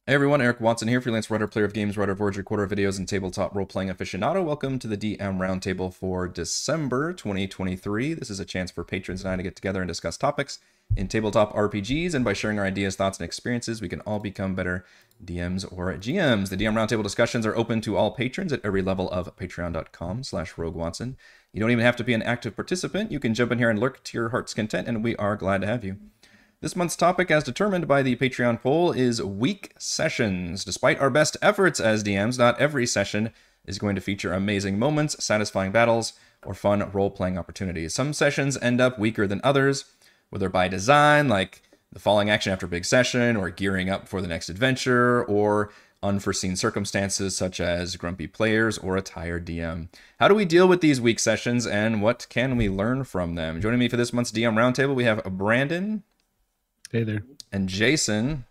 Hey everyone, Eric Watson here, freelance writer, player of games, writer of words, recorder of videos, and tabletop role-playing aficionado. Welcome to the DM Roundtable for December 2023. This is a chance for patrons and I to get together and discuss topics in tabletop RPGs, and by sharing our ideas, thoughts, and experiences, we can all become better DMs or GMs. The DM Roundtable discussions are open to all patrons at every level of patreon.com/RogueWatson. You don't even have to be an active participant. You can jump in here and lurk to your heart's content, and we are glad to have you. This month's topic, as determined by the Patreon poll, is weak sessions. Despite our best efforts as DMs, not every session is going to feature amazing moments, satisfying battles, or fun role-playing opportunities. Some sessions end up weaker than others, whether by design, like the falling action after a big session, or gearing up for the next adventure, or unforeseen circumstances such as grumpy players or a tired DM. How do we deal with these weak sessions, and what can we learn from them? Joining me for this month's DM Roundtable, we have Brandon. Hey there. And Jason.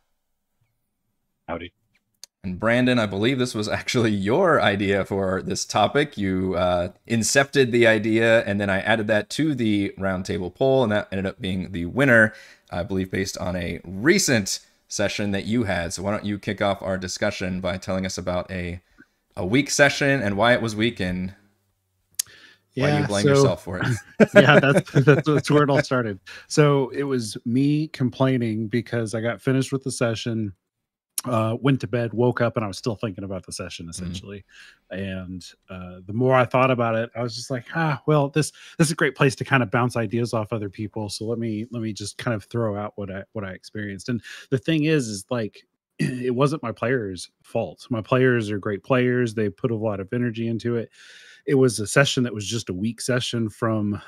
Howdy. And Brandon, I believe this was actually your idea for this topic. You incepted the idea, and then I added that to the roundtable poll, and that ended up being the winner, I believe, based on a recent session that you had. So why don't you kick off our discussion by telling us about a weak session and why it was weak, and why you blame yourself for it. Yeah, that's where it all started. So it was me complaining because I got finished with the session, went to bed, woke up, and I was still thinking about the session essentially. And the more I thought about it, I was just like, well, this is a great place to kind of bounce ideas off other people. So let me just kind of throw out what I experienced. And the thing is like, it wasn't my players' fault. My players are great players. They put a lot of energy into it. It was a session that was just a weak session from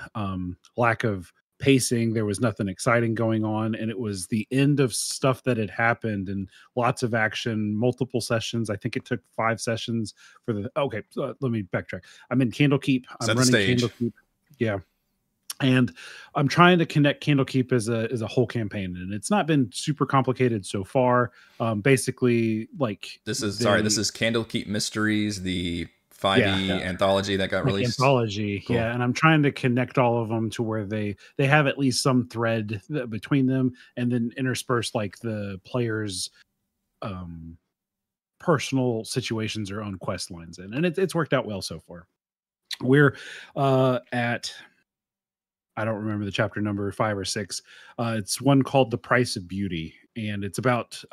lack of pacing. There was nothing exciting going on, and it was the end of stuff that had happened and lots of action, multiple sessions. I think it took 5 sessions for the. Okay, let me backtrack. I'm in Candlekeep. I'm running Candlekeep. Yeah. And I'm trying to connect Candlekeep as a whole campaign, and it's not been super complicated so far. Basically, like this is Candlekeep Mysteries, the 5e anthology that got released. Anthology, cool. Yeah, and I'm trying to connect all of them to where they have at least some thread between them, and then intersperse like the players' personal situations or own quest lines in, and it's worked out well so far. We're at, I don't remember the chapter number, 5 or 6. It's one called The Price of Beauty, and it's about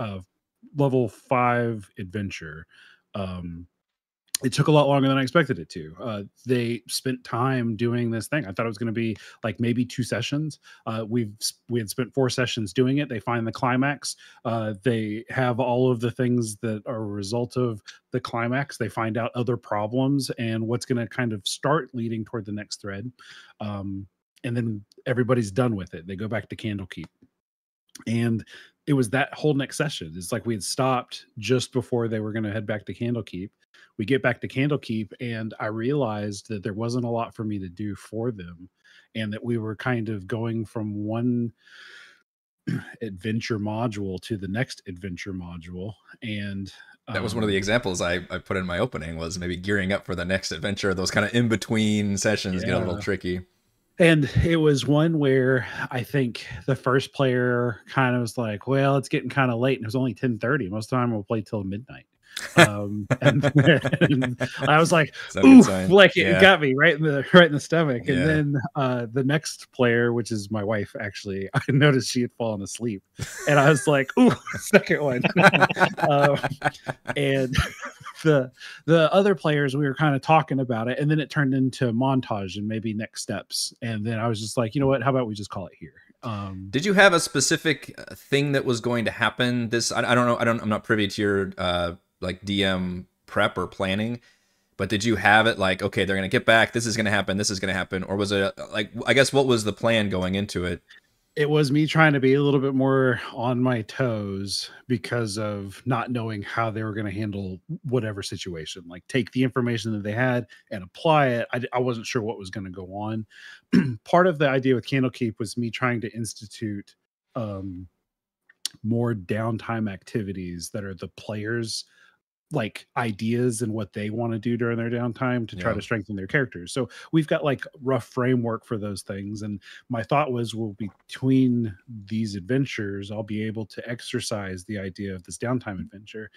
level 5 adventure. It took a lot longer than I expected it to. They spent time doing this thing. I thought it was going to be like maybe 2 sessions. We had spent 4 sessions doing it. They find the climax. They have all of the things that are a result of the climax. They find out other problems and what's going to kind of start leading toward the next thread. And then everybody's done with it. They go back to Candlekeep. And it was that whole next session. It's like we had stopped just before they were going to head back to Candlekeep. We get back to Candlekeep, and I realized that there wasn't a lot for me to do for them, and that we were kind of going from one adventure module to the next adventure module. And that was one of the examples I put in my opening, was maybe gearing up for the next adventure. Those kind of in-between sessions get a little tricky. And it was one where I think the first player kind of was like, well, it's getting kind of late, and it was only 10:30. Most of the time we'll play till midnight. And I was like, ooh, like it got me right in the stomach. And then the next player, which is my wife, actually, I noticed she had fallen asleep, and I was like, ooh, second one. And the other players, we were kind of talking about it, and then it turned into montage and maybe next steps. And then I was just like, you know what, how about we just call it here? Did you have a specific thing that was going to happen? I don't know. I'm not privy to your like DM prep or planning, but did you have it like, okay, they're going to get back, this is going to happen, this is going to happen? Or was it like, I guess, what was the plan going into it? It was me trying to be a little bit more on my toes because of not knowing how they were going to handle whatever situation. Like, take the information that they had and apply it. I wasn't sure what was going to go on. Part of the idea with Candlekeep was me trying to institute more downtime activities that are the players' like ideas and what they want to do during their downtime to try to strengthen their characters. So we've got like rough framework for those things. And my thought was, well, between these adventures, I'll be able to exercise the idea of this downtime adventure.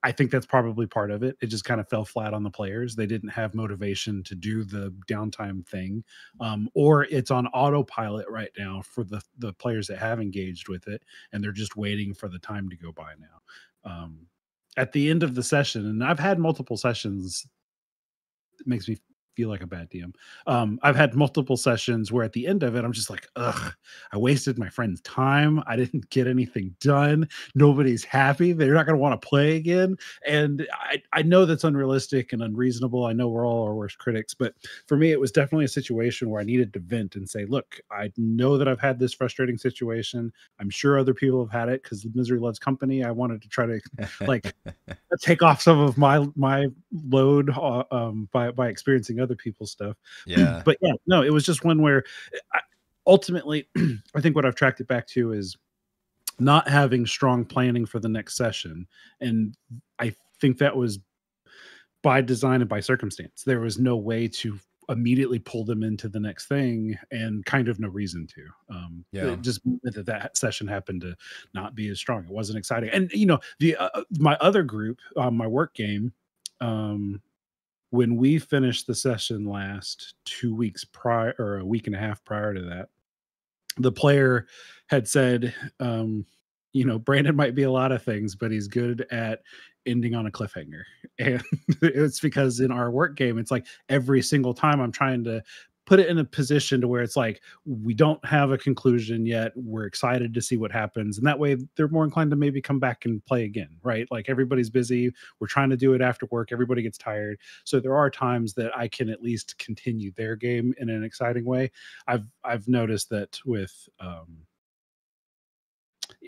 I think that's probably part of it. It just kind of fell flat on the players. They didn't have motivation to do the downtime thing, or it's on autopilot right now for the players that have engaged with it, and they're just waiting for the time to go by now. At the end of the session, and I've had multiple sessions, it makes me feel like a bad DM. I've had multiple sessions where at the end of it, I'm just like, ugh, I wasted my friend's time. I didn't get anything done. Nobody's happy. They're not going to want to play again. And I know that's unrealistic and unreasonable. I know we're all our worst critics, but for me, it was definitely a situation where I needed to vent and say, look, I know that I've had this frustrating situation. I'm sure other people have had it because misery loves company. I wanted to try to like take off some of my load by experiencing other people's stuff. Yeah. But yeah, no, it was just one where ultimately I think what I've tracked it back to is not having strong planning for the next session. And I think that was by design and by circumstance. There was no way to immediately pull them into the next thing and kind of no reason to. It just that session happened to not be as strong. It wasn't exciting. And you know, the my other group, my work game, when we finished the session last 2 weeks prior, or a week and a half prior to that, the player had said, you know, Brandon might be a lot of things, but he's good at ending on a cliffhanger. And it's because in our work game, it's like every single time I'm trying to put it in a position to where it's like, we don't have a conclusion yet. We're excited to see what happens. And that way they're more inclined to maybe come back and play again, right? Like everybody's busy. We're trying to do it after work. Everybody gets tired. So there are times that I can at least continue their game in an exciting way. I've noticed that with,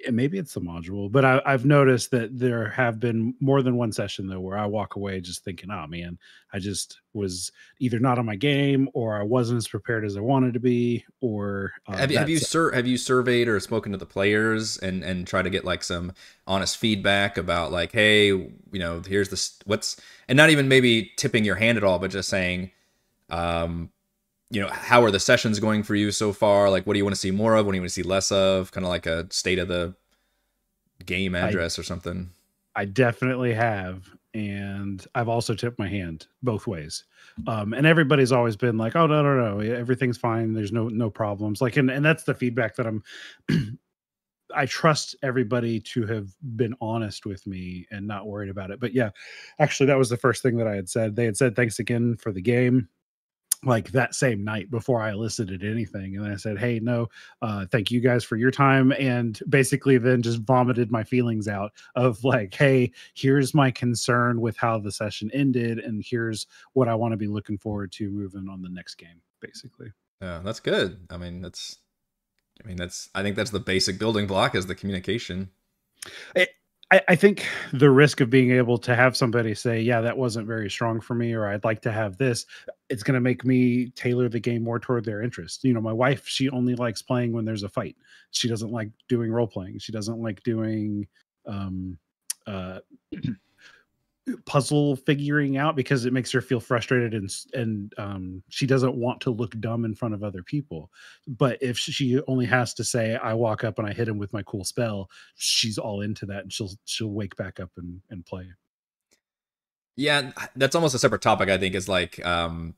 and maybe it's the module, but I've noticed that there have been more than one session though where I walk away just thinking, oh man, I just was either not on my game, or I wasn't as prepared as I wanted to be, or have you surveyed or spoken to the players and try to get like some honest feedback about like, hey, you know, here's this what's, and not even maybe tipping your hand at all, but just saying, you know, how are the sessions going for you so far? Like, what do you want to see more of? What do you want to see less of? Kind of like a state of the game address or something. I definitely have. And I've also tipped my hand both ways. And everybody's always been like, oh, no. Everything's fine. There's no problems. Like, and that's the feedback that I trust everybody to have been honest with me and not worried about it. But yeah, actually, that was the first thing that I had said. They had said, thanks again for the game, like that same night before I elicited anything. And I said, hey, no, thank you guys for your time. And basically then just vomited my feelings out of like, hey, here's my concern with how the session ended. And here's what I want to be looking forward to moving on the next game, basically. Yeah, that's good. I think that's the basic building block is the communication. I think the risk of being able to have somebody say, yeah, that wasn't very strong for me, or I'd like to have this, it's going to make me tailor the game more toward their interest. You know, my wife, she only likes playing when there's a fight. She doesn't like doing role playing. She doesn't like doing puzzle figuring out because it makes her feel frustrated, and she doesn't want to look dumb in front of other people. But if she only has to say, I walk up and I hit him with my cool spell, she's all into that, and she'll wake back up and play. Yeah, that's almost a separate topic, I think, is like how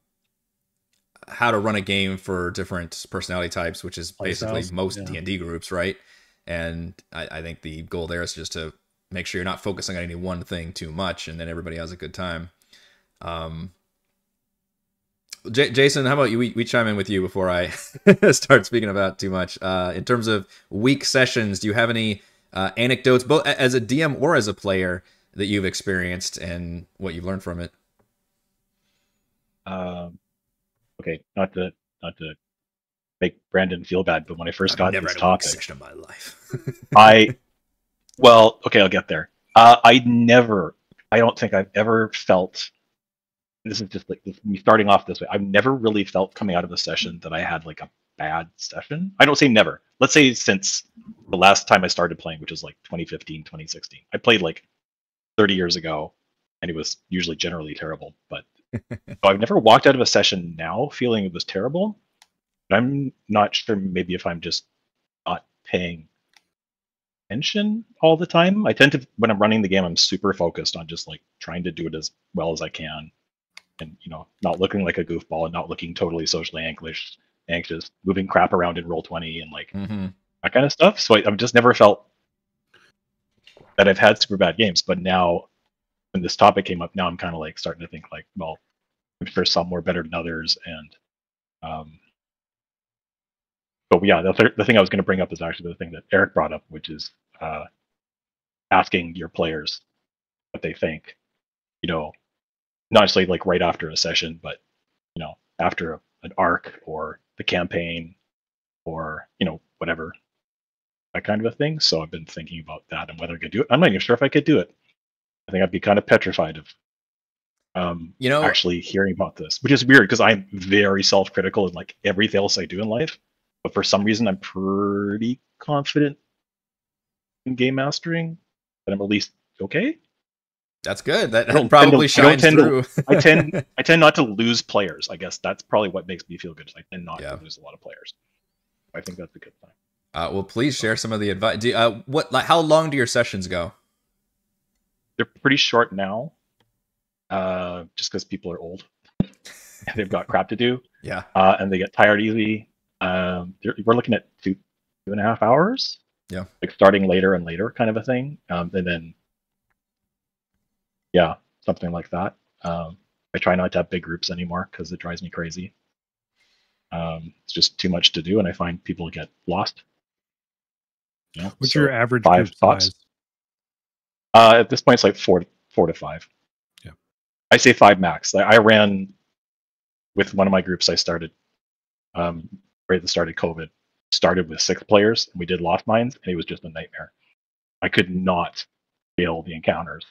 to run a game for different personality types, which is basically most D&D groups, right? And I think the goal there is just to make sure you're not focusing on any one thing too much, and then everybody has a good time. Jason, how about you? We chime in with you before I start speaking about too much. In terms of week sessions, do you have any anecdotes, both as a DM or as a player, that you've experienced and what you've learned from it? Okay, not to make Brandon feel bad, but when I first got this topic, section of my life, well, okay, I'll get there. I don't think I've ever felt, this is just like me starting off this way, I've never really felt coming out of a session that I had like a bad session. I don't say never. Let's say since the last time I started playing, which is like 2015, 2016. I played like 30 years ago. and it was usually generally terrible. But so I've never walked out of a session now feeling it was terrible. But I'm not sure. Maybe if I'm just not paying attention all the time. I tend to, when I'm running the game, I'm super focused on just like trying to do it as well as I can, and not looking like a goofball and not looking totally socially anxious, moving crap around in Roll20 and like that kind of stuff. So I've just never felt that I've had super bad games. But now, when this topic came up, now I'm kind of like starting to think like, well, I'm sure some were better than others, and but yeah, the thing I was going to bring up is actually the thing that Eric brought up, which is asking your players what they think. Not necessarily like right after a session, but after an arc or the campaign or whatever, that kind of a thing. So I've been thinking about that and whether I could do it. I'm not even sure if I could do it. I think I'd be kind of petrified of actually hearing about this, which is weird because I'm very self-critical in like everything else I do in life. But for some reason, I'm pretty confident in game mastering that I'm at least okay. That's good. That probably shines through. I tend not to lose players. I guess that's probably what makes me feel good. I tend not to lose a lot of players. I think that's a good thing. Well, please share some of the advice. How long do your sessions go? They're pretty short now, just because people are old and they've got crap to do. Yeah. And they get tired easy. We're looking at 2.5 hours. Yeah. Like starting later and later kind of a thing. And then, yeah, something like that. I try not to have big groups anymore because it drives me crazy. It's just too much to do, and I find people get lost. What's your average 5 group thoughts? size? At this point, it's like 4 to 5. Yeah. I say 5 max. I ran with one of my groups I started right at the start of COVID. Started with 6 players, and we did Lost Mines, and it was just a nightmare. I could not fail the encounters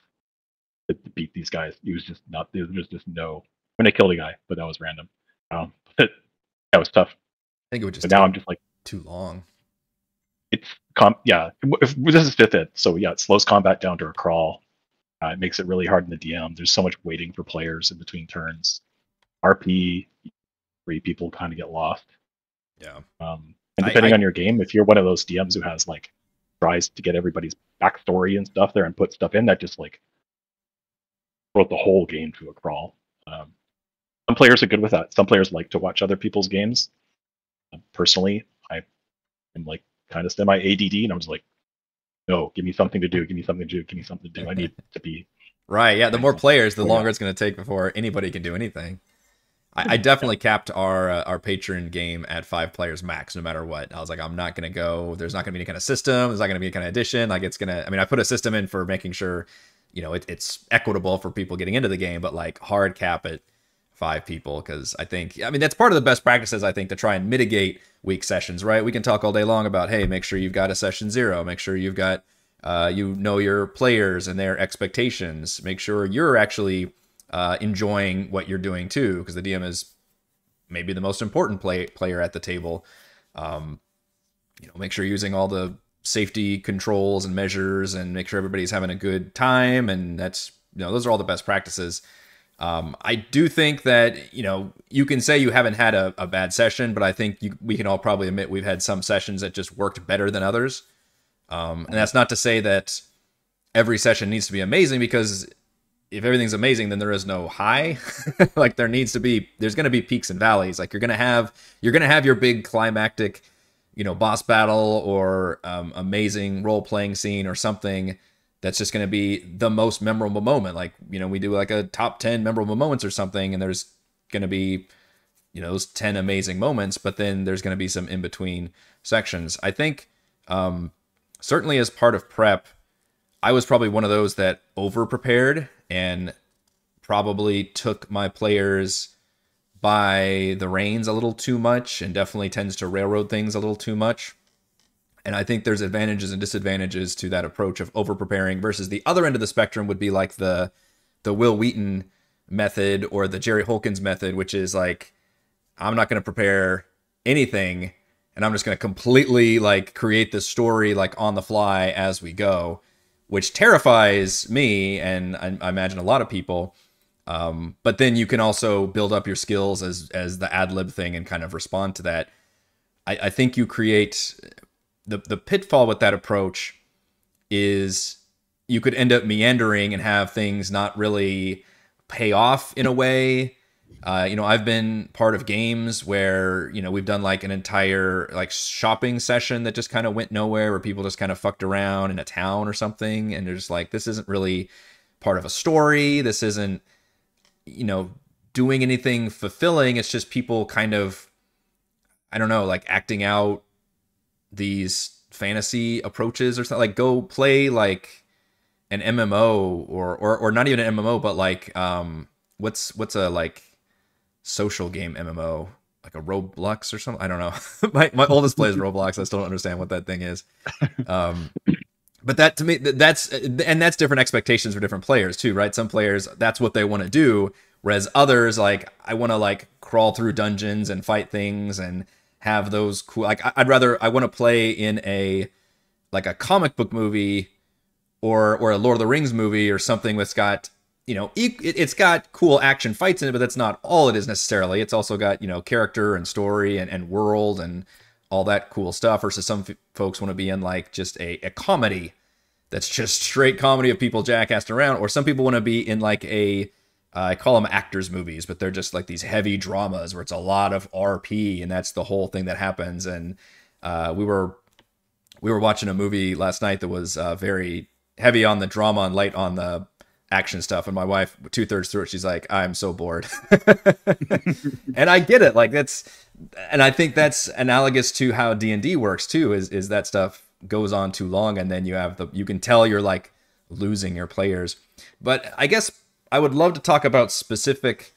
to beat these guys. It was just not. There was just no. I mean, I killed a guy, but that was random. But that was tough. I think it would just. But now I'm just like too long. It's yeah. This is 5th ed, so yeah, it slows combat down to a crawl. It makes it really hard in the DM. There's so much waiting for players in between turns. RP, 3 people kind of get lost. Yeah. And depending on your game, if you're one of those DMs who has like tries to get everybody's backstory and stuff there and put stuff in, that just like wrote the whole game to a crawl. Some players are good with that. Some players like to watch other people's games. Personally, I am like kind of semi ADD, and I was like, no, give me something to do. Give me something to do. Give me something to do. I need to be right. Yeah, the more players, the longer it's going to take before anybody can do anything. I definitely capped our patron game at 5 players max, no matter what. I was like, I'm not going to go. There's not going to be any kind of system. There's not going to be any kind of addition. Like it's going to. I mean, I put a system in for making sure, it's equitable for people getting into the game, but like hard cap it 5 people, because I mean that's part of the best practices, I think, to try and mitigate weak sessions, right? We can talk all day long about, hey, make sure you've got a session 0, make sure you've got your players and their expectations, make sure you're actually enjoying what you're doing too, because the DM is maybe the most important player at the table. Make sure you're using all the safety controls and measures, and make sure everybody's having a good time, and that's those are all the best practices. I do think that, you can say you haven't had a bad session, but I think we can all probably admit we've had some sessions that just worked better than others. And that's not to say that every session needs to be amazing, because if everything's amazing, then there is no high. Like there's going to be peaks and valleys. Like you're going to have your big climactic, boss battle or amazing role-playing scene or something that's just going to be the most memorable moment. Like, we do like a top 10 memorable moments or something, and there's going to be, those 10 amazing moments, but then there's going to be some in-between sections. I think certainly as part of prep, I was probably one of those that over-prepared and probably took my players by the reins a little too much, and definitely tends to railroad things a little too much. And I think there's advantages and disadvantages to that approach of over-preparing versus the other end of the spectrum would be like the Will Wheaton method or the Jerry Holkins method, which is like, I'm not going to prepare anything, and I'm just going to completely like create this story like on the fly as we go. which terrifies me, and I imagine a lot of people. But then you can also build up your skills as the ad lib thing and kind of respond to that. I think you create the pitfall with that approach is you could end up meandering and have things not really pay off in a way. I've been part of games where, we've done like an entire like shopping session that just kind of went nowhere, where people just kind of fucked around in a town or something. And they're just like, this isn't really part of a story. This isn't, doing anything fulfilling. It's just people kind of, I don't know, like acting out these fantasy approaches or something. Like go play like an MMO or not even an MMO, but like, what's a like social game MMO, like a Roblox or something. I don't know. my oldest plays Roblox. I still don't understand what that thing is. But that to me, that's different expectations for different players too, right? Some players, that's what they want to do. Whereas others, like, I want to like crawl through dungeons and fight things and have those cool, like, I want to play in a comic book movie or a Lord of the Rings movie or something that's got, it's got cool action fights in it, but that's not all it is necessarily. It's also got, character and story and world and all that cool stuff, versus some folks want to be in like just a comedy that's just straight comedy of people jackassed around, or some people want to be in like I call them actors movies, but they're just like these heavy dramas where it's a lot of RP and that's the whole thing that happens. And we were watching a movie last night that was very heavy on the drama and light on the action stuff, and my wife 2/3 through it, she's like, I'm so bored. And I get it, like and I think that's analogous to how D&D works too, is that stuff goes on too long, and then you can tell you're like losing your players. But I guess I would love to talk about specific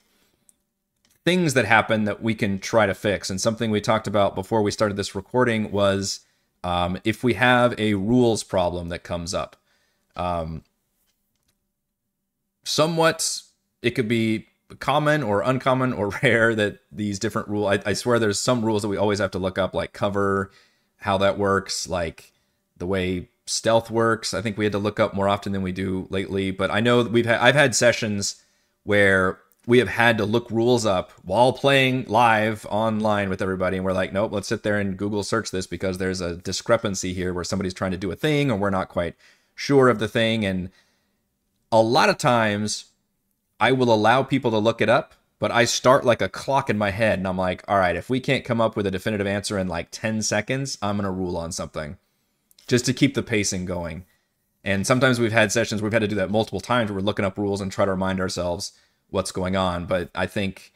things that happen that we can try to fix. And something we talked about before we started this recording was if we have a rules problem that comes up. Somewhat, it could be common or uncommon or rare that these different rules, I swear there's some rules that we always have to look up, like cover, how that works, like the way stealth works. I think we had to look up more often than we do lately, but I know I've had sessions where we have had to look rules up while playing live online with everybody, and we're like, nope, let's sit there and Google search this because there's a discrepancy here where somebody's trying to do a thing or we're not quite sure of the thing. And a lot of times I will allow people to look it up, but I start like a clock in my head and I'm like, all right, if we can't come up with a definitive answer in like 10 seconds, I'm going to rule on something just to keep the pacing going. And sometimes we've had sessions where we've had to do that multiple times where we're looking up rules and try to remind ourselves what's going on. But I think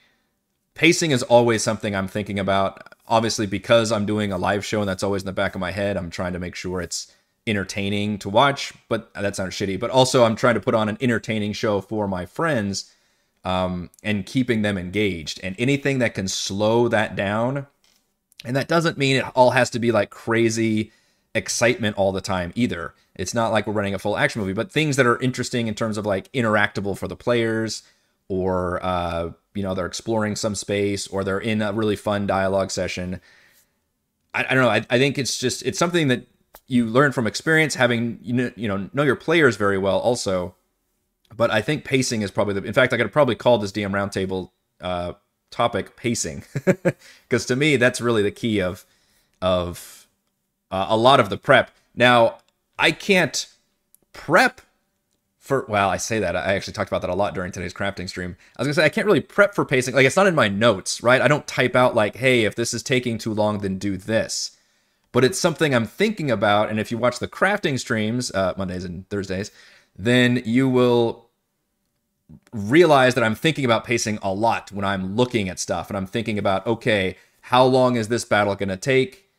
pacing is always something I'm thinking about. Obviously, because I'm doing a live show and that's always in the back of my head, I'm trying to make sure it's entertaining to watch, but that sounds shitty. But also I'm trying to put on an entertaining show for my friends, and keeping them engaged. And anything that can slow that down, and that doesn't mean it all has to be like crazy excitement all the time either. It's not like we're running a full action movie, but things that are interesting in terms of like interactable for the players, or they're exploring some space, or they're in a really fun dialogue session. I don't know. I think it's something that you learn from experience, having know your players very well also. But I think pacing is probably in fact, I could probably call this DM Roundtable topic pacing, because to me that's really the key of a lot of the prep. Now, I can't prep for, well, I say that, I actually talked about that a lot during today's crafting stream. I was gonna say, I can't really prep for pacing. Like, it's not in my notes, right? I don't type out like, hey, if this is taking too long, then do this. But it's something I'm thinking about. And if you watch the crafting streams, Mondays and Thursdays, then you will realize that I'm thinking about pacing a lot when I'm looking at stuff. And I'm thinking about, okay, how long is this battle gonna take?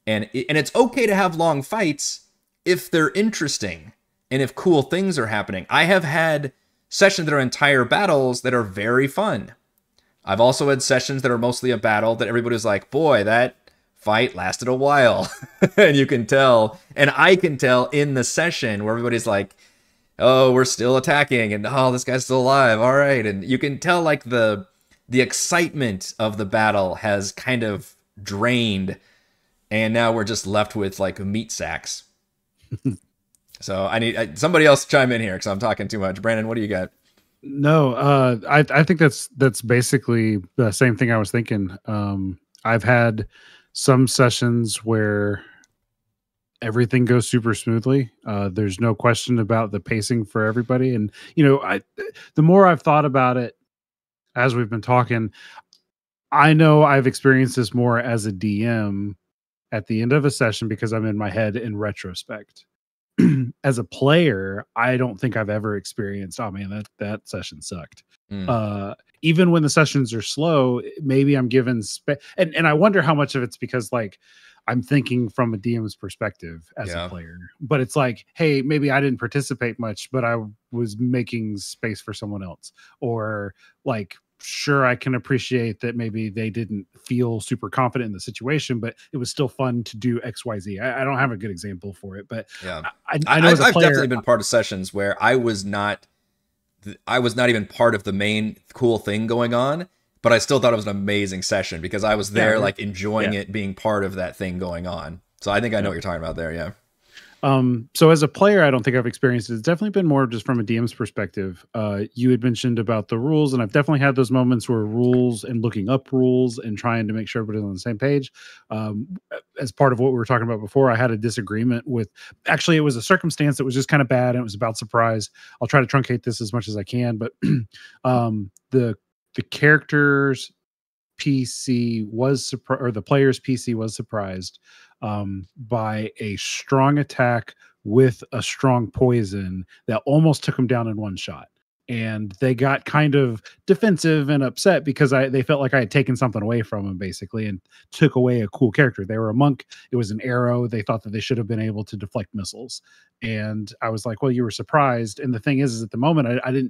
And it's okay to have long fights if they're interesting and if cool things are happening. I have had sessions that are entire battles that are very fun. I've also had sessions that are mostly a battle that everybody's like, boy, that fight lasted a while. And you can tell, and I can tell in the session where everybody's like, oh, we're still attacking, and oh, this guy's still alive, all right. And you can tell like the excitement of the battle has kind of drained, and now we're just left with like meat sacks. So I need somebody else to chime in here because I'm talking too much. Brandon, what do you got? No, I think that's basically the same thing I was thinking. I've had some sessions where everything goes super smoothly. There's no question about the pacing for everybody, and the more I've thought about it as we've been talking, I know I've experienced this more as a DM at the end of a session because I'm in my head in retrospect. As a player, I don't think I've ever experienced, oh man, that session sucked. Even when the sessions are slow, maybe I'm given and I wonder how much of it's because like I'm thinking from a DM's perspective as a player. But it's like, hey, maybe I didn't participate much, but I was making space for someone else. Or like, sure, I can appreciate that maybe they didn't feel super confident in the situation, but it was still fun to do XYZ. I don't have a good example for it, but I know as a player, I've definitely been part of sessions where I was not even part of the main cool thing going on, but I still thought it was an amazing session because I was there like enjoying it, being part of that thing going on. So I think I know what you're talking about there. Yeah. So as a player, I don't think I've experienced it. It's definitely been more just from a DM's perspective. You had mentioned about the rules, and I've definitely had those moments where rules and looking up rules and trying to make sure everybody's on the same page. As part of what we were talking about before, I had a disagreement with, actually, it was a circumstance that was just kind of bad, and it was about surprise. I'll try to truncate this as much as I can, but the character's PC was surprised, or the player's PC was surprised by a strong attack with a strong poison that almost took him down in one shot. And they got kind of defensive and upset because they felt like I had taken something away from them, basically, and took away a cool character. They were a monk. It was an arrow. They thought that they should have been able to deflect missiles. And I was like, well, you were surprised. And the thing is at the moment, I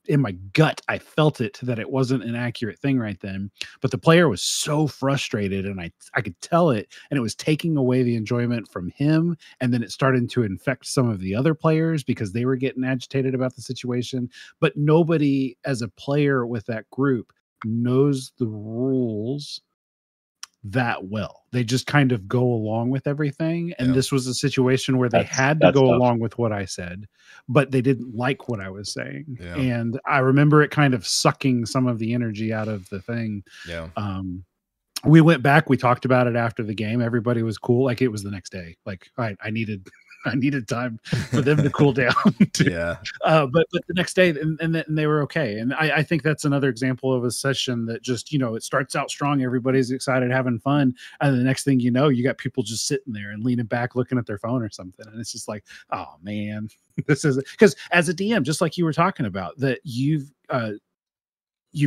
in my gut, I felt it that it wasn't an accurate thing right then, but the player was so frustrated and I could tell it, and it was taking away the enjoyment from him. And then it started to infect some of the other players because they were getting agitated about the situation. But nobody as a player with that group knows the rules that well. They just kind of go along with everything. And this was a situation where they had to go along with what I said, but they didn't like what I was saying. Yeah. And I remember it kind of sucking some of the energy out of the thing. Yeah. We went back, we talked about it after the game. Everybody was cool. Like it was the next day. Like I needed time for them to cool down. Yeah. But the next day, and they were okay. And I think that's another example of a session that just, it starts out strong. Everybody's excited, having fun. And the next thing you know, you got people just sitting there and leaning back, looking at their phone or something. And it's just like, oh man, this is, because as a DM, just like you were talking about, that you've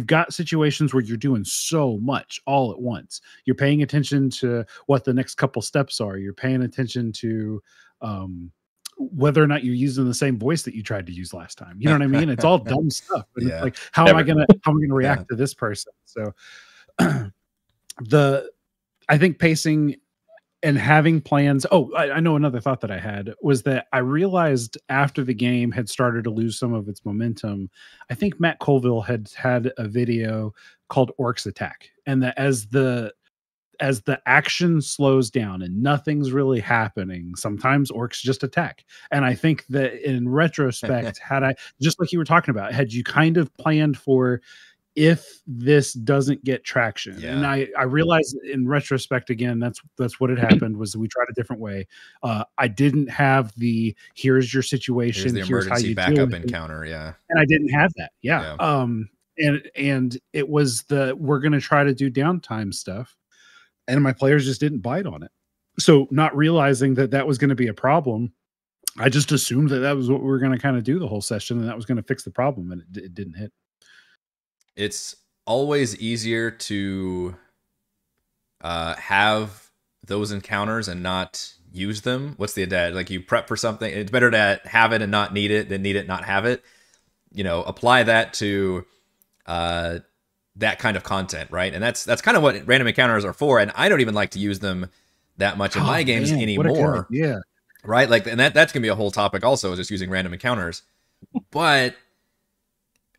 got situations where you're doing so much all at once. You're paying attention to what the next couple steps are. You're paying attention to whether or not you're using the same voice that you tried to use last time. You know what I mean? It's all dumb stuff. And it's like, how am I gonna react to this person? So I think pacing and having plans. Oh, I know another thought that I had was that I realized after the game had started to lose some of its momentum, I think Matt Colville had a video called Orcs Attack. And that as the action slows down and nothing's really happening, sometimes orcs just attack. And I think that in retrospect, had I, just like you were talking about, had you kind of planned for, if this doesn't get traction. And I realized in retrospect, again, that's what had happened, was we tried a different way. I didn't have the, here's your situation, here's how you backup encounter. Yeah. And I didn't have that. Yeah. And it was we're going to try to do downtime stuff. And my players just didn't bite on it. So not realizing that was going to be a problem, I just assumed that was what we were going to kind of do the whole session, and that was going to fix the problem, and it didn't hit. It's always easier to have those encounters and not use them. What's the adage? Like, you prep for something. It's better to have it and not need it than need it, not have it. Apply that to that kind of content, right? And that's kind of what random encounters are for. And I don't even like to use them that much in my games anymore. Yeah. Right? Like, and that's gonna be a whole topic also, is just using random encounters. But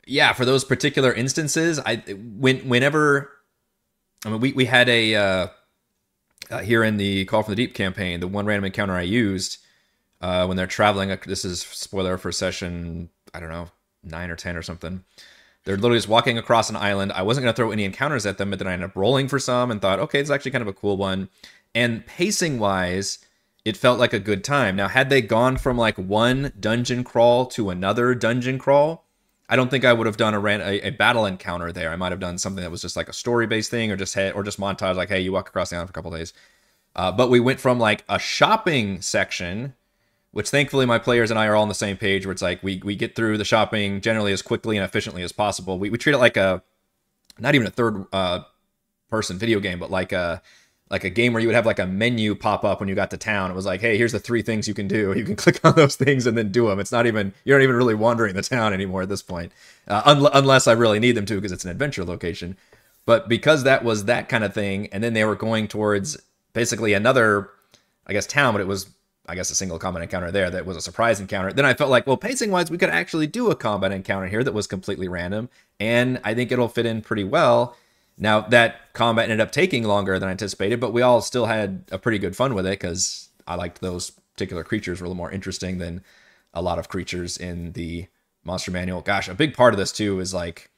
yeah, for those particular instances, whenever we had a here in the Call from the Deep campaign, the one random encounter I used, when they're traveling. This is spoiler for session, I don't know, 9 or 10 or something. They're literally just walking across an island. I wasn't going to throw any encounters at them, but then I ended up rolling for some and thought, okay, it's actually kind of a cool one. And pacing-wise, it felt like a good time. Now, had they gone from like one dungeon crawl to another dungeon crawl, I don't think I would have done a battle encounter there. I might have done something that was just like a story-based thing, or just montage, like, hey, you walk across the island for a couple days. But we went from like a shopping section, which thankfully my players and I are all on the same page, where it's like we get through the shopping generally as quickly and efficiently as possible. We treat it like not even a third person video game, but like a game where you would have like a menu pop up when you got to town. It was like, hey, here's the 3 things you can do. You can click on those things and then do them. It's not even, you're not even really wandering the town anymore at this point, unless I really need them to, because it's an adventure location. But because that was that kind of thing, and then they were going towards basically another, I guess, town, but it was, I guess, a single combat encounter there that was a surprise encounter. Then I felt like, well, pacing-wise, we could actually do a combat encounter here that was completely random, and I think it'll fit in pretty well. Now, that combat ended up taking longer than anticipated, but we all still had a pretty good fun with it, because I liked those particular creatures were a little more interesting than a lot of creatures in the monster manual. Gosh, a big part of this, too, is like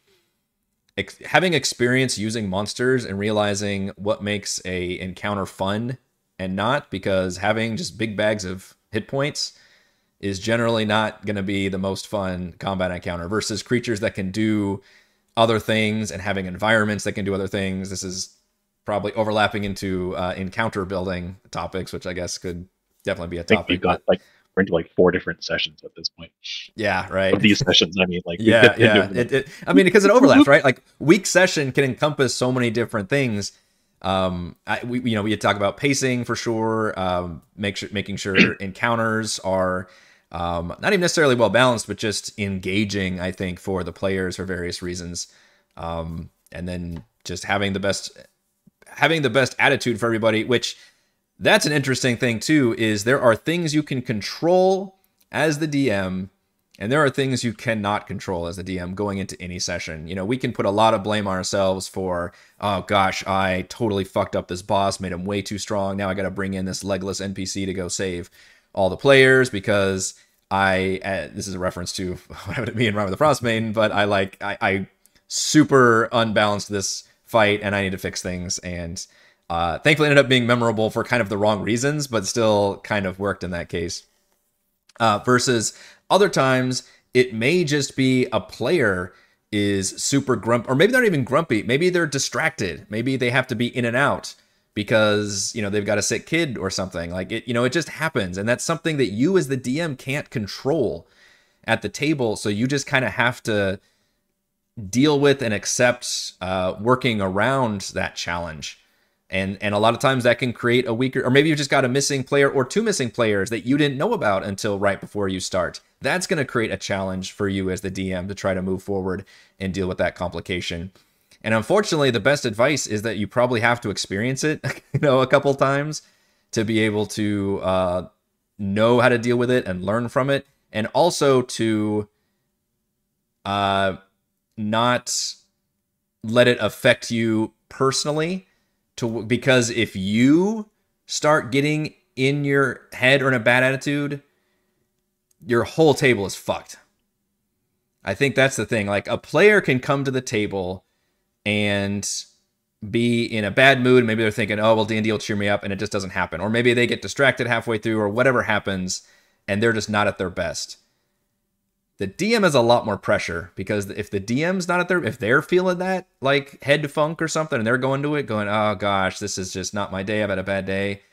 having experience using monsters and realizing what makes a encounter fun and not, because having just big bags of hit points is generally not going to be the most fun combat encounter, versus creatures that can do other things and having environments that can do other things. This is probably overlapping into encounter building topics, which I guess could definitely be a topic. We've got like, we're into like 4 different sessions at this point. Yeah, right. Of these sessions, I mean, like, yeah. I mean, because it overlaps, right? Like, week session can encompass so many different things. We talk about pacing for sure, making sure encounters are not even necessarily well balanced, but just engaging, I think, for the players for various reasons, and then just having the best attitude for everybody. Which, that's an interesting thing too, is there are things you can control as the DM, and there are things you cannot control as the DM going into any session. You know, we can put a lot of blame on ourselves for, oh gosh, I totally fucked up this boss, made him way too strong. Now I got to bring in this legless NPC to go save all the players, because this is a reference to what happened to me in Rime of the Frostmaiden, but I super unbalanced this fight, and I need to fix things. And thankfully ended up being memorable for kind of the wrong reasons, but still kind of worked in that case. Versus other times, it may just be a player is super grumpy, or maybe they're not even grumpy. Maybe they're distracted. Maybe they have to be in and out because, they've got a sick kid or something. Like, it just happens. And that's something that you as the DM can't control at the table. So you just kind of have to deal with and accept working around that challenge. And a lot of times that can create a weaker, or maybe you just got a missing player or 2 missing players that you didn't know about until right before you start. That's going to create a challenge for you as the DM to try to move forward and deal with that complication. And unfortunately, the best advice is that you probably have to experience it, a couple times to be able to know how to deal with it and learn from it. And also to not let it affect you personally. Because if you start getting in your head or in a bad attitude, your whole table is fucked. I think that's the thing. Like, a player can come to the table and be in a bad mood. Maybe they're thinking, oh, well, D&D will cheer me up, and it just doesn't happen. Or maybe they get distracted halfway through, or whatever happens, and they're just not at their best. The DM has a lot more pressure, because if the DM's not if they're feeling that like head funk or something, and they're going to it going, oh gosh, this is just not my day, I've had a bad day,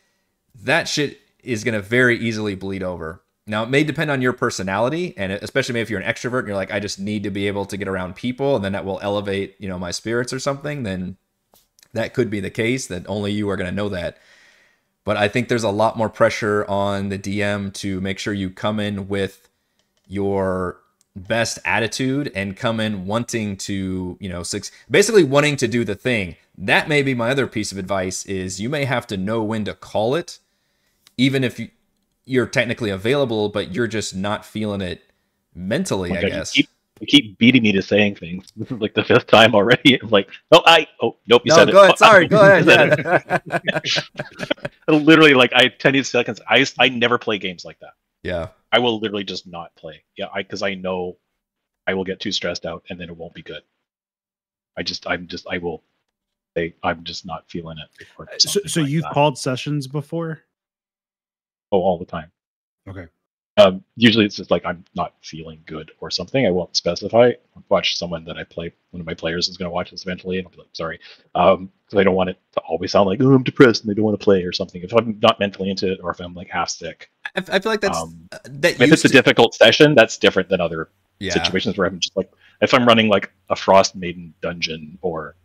that shit is going to very easily bleed over. Now, it may depend on your personality, and especially maybe if you're an extrovert and you're like, I just need to be able to get around people, and then that will elevate, my spirits or something, then that could be the case, that only you are going to know that. But I think there's a lot more pressure on the DM to make sure you come in with your best attitude and come in wanting to, basically wanting to do the thing. That may be my other piece of advice, is you may have to know when to call it, even if you're technically available, but you're just not feeling it mentally, I guess. You keep beating me to saying things. This is like the 5th time already. I'm like, nope, you said it. Go ahead. Sorry, go ahead. Literally, like, 10 seconds. I never play games like that. Yeah. I will literally just not play. Yeah, because I know I will get too stressed out and then it won't be good. I will say I'm just not feeling it or something So like you've that. called sessions before? Oh, all the time. Okay. Usually it's just like I'm not feeling good or something. I won't specify. I'll watch someone that I play. One of my players is going to watch this eventually, and I'll be like, sorry, because I don't want it to always sound like, oh, I'm depressed and I don't want to play or something. If I'm not mentally into it, or if I'm like half sick, I feel like that's that if it's used a to, difficult session, that's different than other yeah. situations where I'm just like, if I'm running like a Frost Maiden dungeon or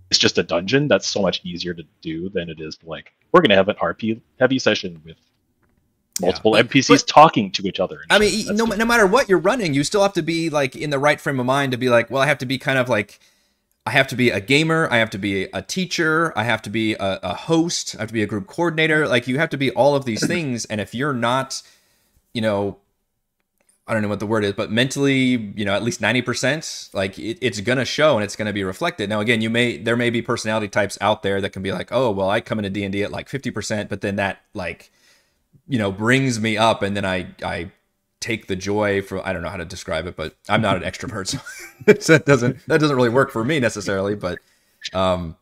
it's just a dungeon, that's so much easier to do than it is like we're going to have an RP heavy session with multiple NPCs talking to each other. I mean, no matter what you're running, you still have to be like in the right frame of mind to be like, well, I have to be kind of like, I have to be a gamer, I have to be a teacher, I have to be a host, I have to be a group coordinator. Like you have to be all of these things. And if you're not, you know, I don't know what the word is, but mentally, you know, at least 90%, like it's going to show and it's going to be reflected. Now, again, there may be personality types out there that can be like, oh, well, I come into D&D at like 50%, but then that like, you know, brings me up and then I take the joy from, I don't know how to describe it, but I'm not an extrovert, so that doesn't really work for me necessarily. But I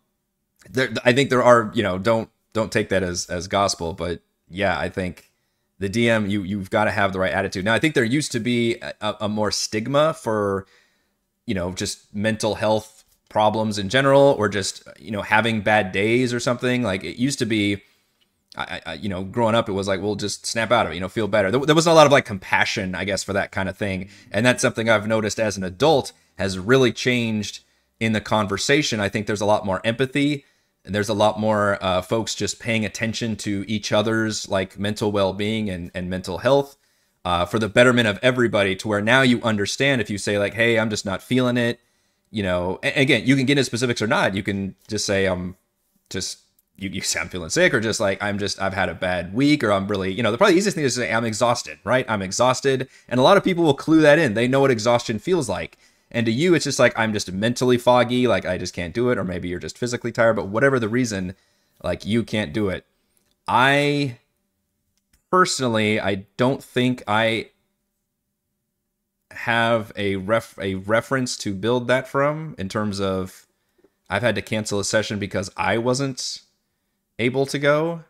think there are, you know, don't take that as gospel, but yeah, I think the DM, you've got to have the right attitude. Now, I think there used to be a more stigma for, you know, just mental health problems in general, or just, you know, having bad days or something. Like it used to be, you know, growing up, it was like, well, just snap out of it, you know, feel better. There wasn't a lot of like compassion, I guess, for that kind of thing. And that's something I've noticed as an adult has really changed in the conversation. I think there's a lot more empathy and there's a lot more folks just paying attention to each other's like mental well-being and mental health for the betterment of everybody, to where now you understand if you say like, hey, I'm just not feeling it, you know, again, you can get into specifics or not. You can just say, I'm just, you say I'm feeling sick, or just like, I've had a bad week, or I'm really, you know, the probably easiest thing is to say I'm exhausted, right? I'm exhausted. And a lot of people will clue that in. They know what exhaustion feels like. And to you, it's just like, I'm just mentally foggy, like I just can't do it. Or maybe you're just physically tired, but whatever the reason, like you can't do it. I personally, I don't think I have a reference to build that from, in terms of I've had to cancel a session because I wasn't able to go.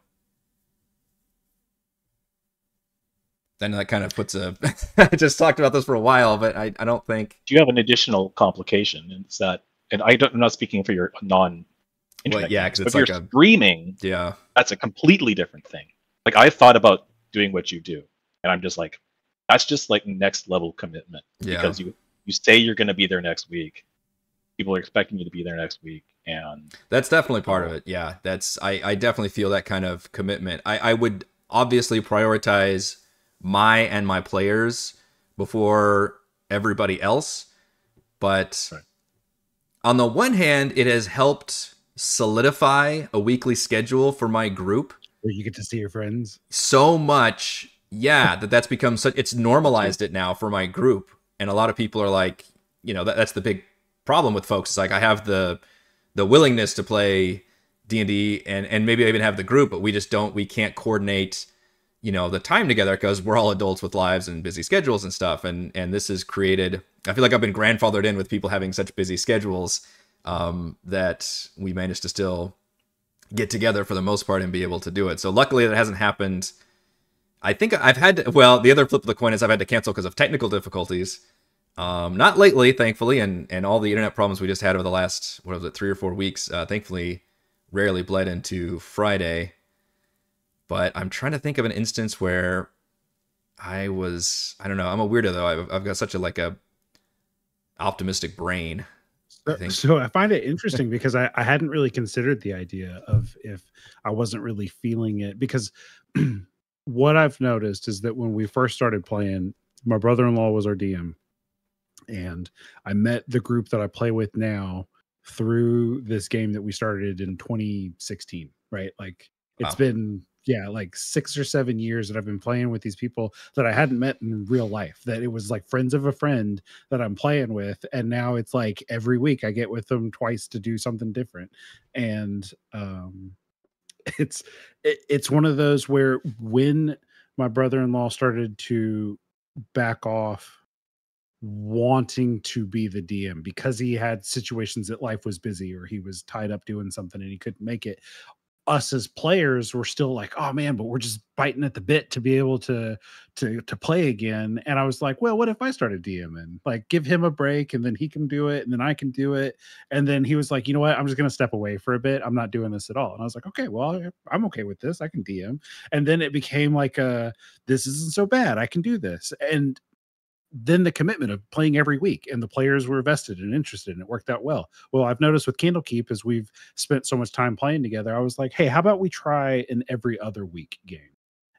Then that kind of puts a I just talked about this for a while, but I don't think. Do you have an additional complication? And it's that, and I'm not speaking for your non-internet, well, yeah, because it's like you're streaming, yeah, that's a completely different thing. Like I thought about doing what you do, and I'm just like, that's just like next level commitment. Yeah. Because you say you're going to be there next week, people are expecting you to be there next week, and that's definitely part of it. Yeah, that's I definitely feel that kind of commitment. I would obviously prioritize my players before everybody else, but right. On the one hand, it has helped solidify a weekly schedule for my group where you get to see your friends so much. Yeah, that's become such, it's normalized it now for my group. And a lot of people are like, you know, that's the big problem with folks. It's like, I have the willingness to play D&D and maybe I even have the group, but we can't coordinate, you know, the time together because we're all adults with lives and busy schedules and stuff. And this has created, I feel like I've been grandfathered in with people having such busy schedules that we managed to still get together for the most part and be able to do it. So luckily that hasn't happened. I think I've had to, well, the other flip of the coin is I've had to cancel because of technical difficulties. Not lately, thankfully, and all the internet problems we just had over the last, 3 or 4 weeks, thankfully rarely bled into Friday. But I'm trying to think of an instance where I don't know, I'm a weirdo though. I've got such a optimistic brain. So I find it interesting because I hadn't really considered the idea of if I wasn't really feeling it, because what I've noticed is that when we first started playing, my brother-in-law was our DM, and I met the group that I play with now through this game that we started in 2016, right? Like it's been, like 6 or 7 years that I've been playing with these people that I hadn't met in real life, that it was like friends of a friend that I'm playing with. And now it's like every week I get with them twice to do something different. And it's one of those where when my brother-in-law started to back off wanting to be the DM because he had situations that life was busy or he was tied up doing something and he couldn't make it. Us as players were still like, oh man, but we're just biting at the bit to be able to play again. And I was like, well, what if I started DMing? Like, give him a break and then he can do it and then I can do it. And then he was like, you know what? I'm just going to step away for a bit. I'm not doing this at all. And I was like, okay, well, I'm okay with this. I can DM. And then it became like, this isn't so bad. I can do this. And then the commitment of playing every week and the players were vested and interested and it worked out well. Well, I've noticed with Candlekeep, as we've spent so much time playing together, I was like, hey, how about we try an every other week game?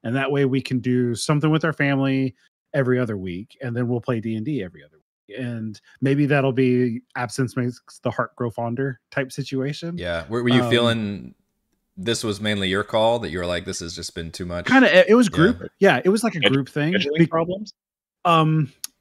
And that way we can do something with our family every other week. And then we'll play D&D every other week. And maybe that'll be absence makes the heart grow fonder type situation. Yeah. Were you feeling this was mainly your call that you were like, this has just been too much? Kind of, it was group. Yeah, it was like a group thing. Problems?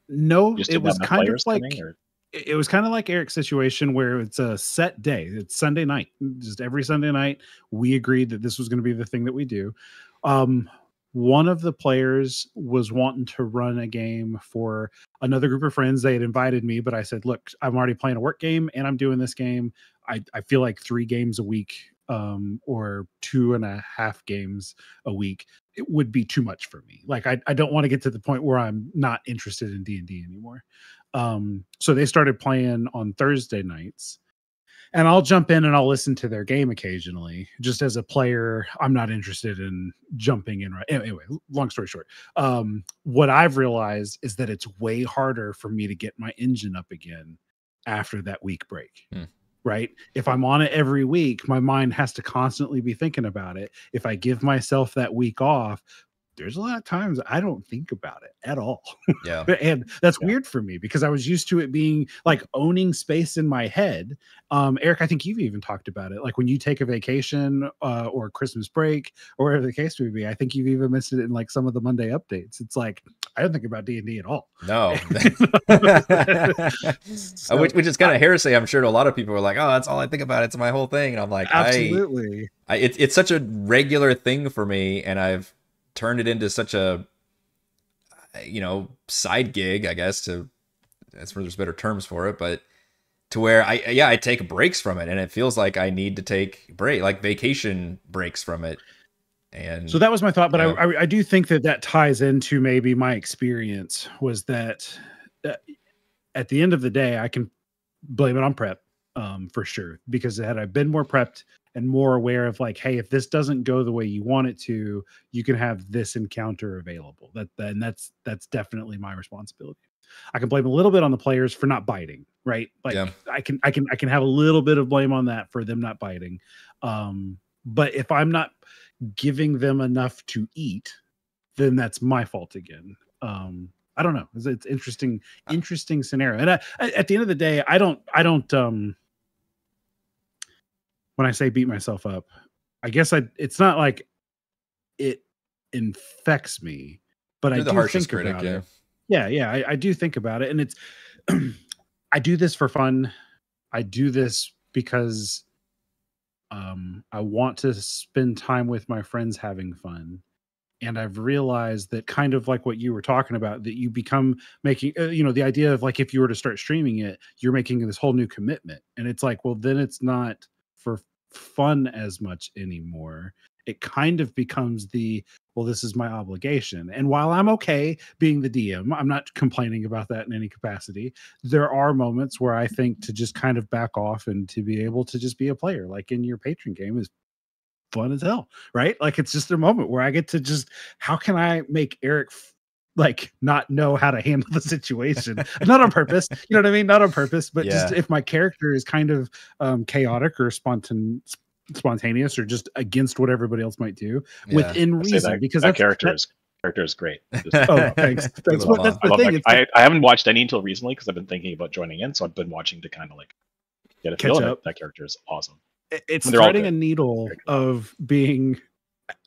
No, it was kind of like coming, it was kind of like Eric's situation where it's a set day. It's Sunday night. Just every Sunday night, we agreed that this was going to be the thing that we do. One of the players was wanting to run a game for another group of friends. They had invited me, but I said, look, I'm already playing a work game and I'm doing this game. I feel like 3 games a week or 2.5 games a week, it would be too much for me. Like, I don't want to get to the point where I'm not interested in D&D anymore. So they started playing on Thursday nights, and I'll jump in and I'll listen to their game occasionally. Just as a player, I'm not interested in jumping in. Right. Anyway, long story short, what I've realized is that it's way harder for me to get my engine up again after that week break. Right? If I'm on it every week, my mind has to constantly be thinking about it. If I give myself that week off, there's a lot of times I don't think about it at all. Yeah. And that's weird for me because I was used to it being like owning space in my head. Eric, I think you've even talked about it. Like when you take a vacation or Christmas break or whatever the case may be, I think you've even mentioned it in like some of the Monday updates. It's like, I don't think about D&D at all. No. So, which is kind of heresy, I'm sure, to a lot of people who are like, oh, that's all I think about. It's my whole thing. And I'm like, absolutely. It's such a regular thing for me. And I've turned it into such a, side gig, I guess, that's where there's better terms for it, but to where I take breaks from it and it feels like I need to take vacation breaks from it. And so that was my thought, but I do think that ties into maybe my experience was that at the end of the day, I can blame it on prep for sure, because had I been more prepped and more aware of like, hey, if this doesn't go the way you want it to, you can have this encounter available. And that's definitely my responsibility. I can blame a little bit on the players for not biting, right? Like I can have a little bit of blame on that for them not biting. But if I'm not giving them enough to eat, then that's my fault again. I don't know. It's interesting scenario. And at the end of the day, I don't when I say beat myself up, I guess it's not like it infects me, but I do think about it. Yeah. I do think about it. And it's, I do this for fun. I do this because I want to spend time with my friends having fun. And I've realized that, kind of like what you were talking about, that you become making, the idea of like, if you were to start streaming it, you're making this whole new commitment. And it's like, well, then it's not for fun as much anymore. It kind of becomes well, this is my obligation. And while I'm okay being the DM, I'm not complaining about that in any capacity. There are moments where I think to just kind of back off and to be able to just be a player, like in your patron game, is fun as hell, right? Like it's just a moment where I get to just, how can I make Eric like not know how to handle the situation? Not on purpose, you know what I mean? Not on purpose, but just if my character is kind of chaotic or spontaneous or just against what everybody else might do within reason, because that character is great. Oh, thanks. That's the thing. I haven't watched any until recently because I've been thinking about joining in, so I've been watching to kind of like get a feel of it. That character is awesome. It's threading a needle of being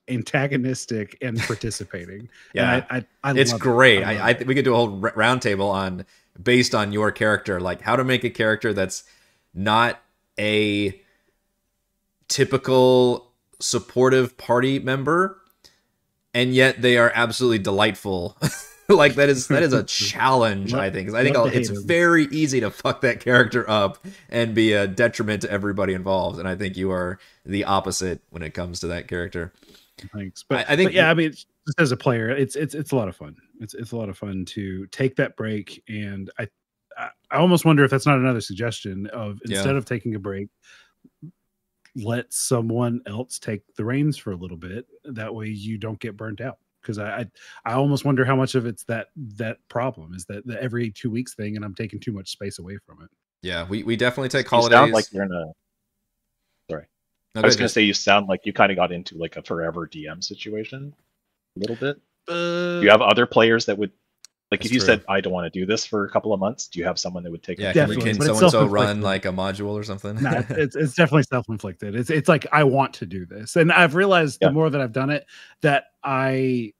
antagonistic and participating. Yeah, and I it's love great. It. I think we could do a whole roundtable on based on your character, like how to make a character that's not a typical supportive party member, and yet they are absolutely delightful. Like that is a challenge, I think. 'Cause I think it's very easy to fuck that character up and be a detriment to everybody involved. And I think you are the opposite when it comes to that character. Thanks, but yeah, I mean, just as a player, it's a lot of fun. It's a lot of fun to take that break, and I almost wonder if that's not another suggestion of instead of taking a break, let someone else take the reins for a little bit. That way, you don't get burnt out. Because I almost wonder how much of it's that problem is that the every 2 weeks thing, and I'm taking too much space away from it. Yeah, we definitely take holidays. You sound like you're in a. Sorry, I was going to say you sound like you kind of got into like a forever DM situation, a little bit. Do you have other players that would, like, if you said I don't want to do this for a couple of months, do you have someone that would take? Yeah, can so and so run like a module or something? Nah, it's definitely self-inflicted. It's like I want to do this, and I've realized the more that I've done it that I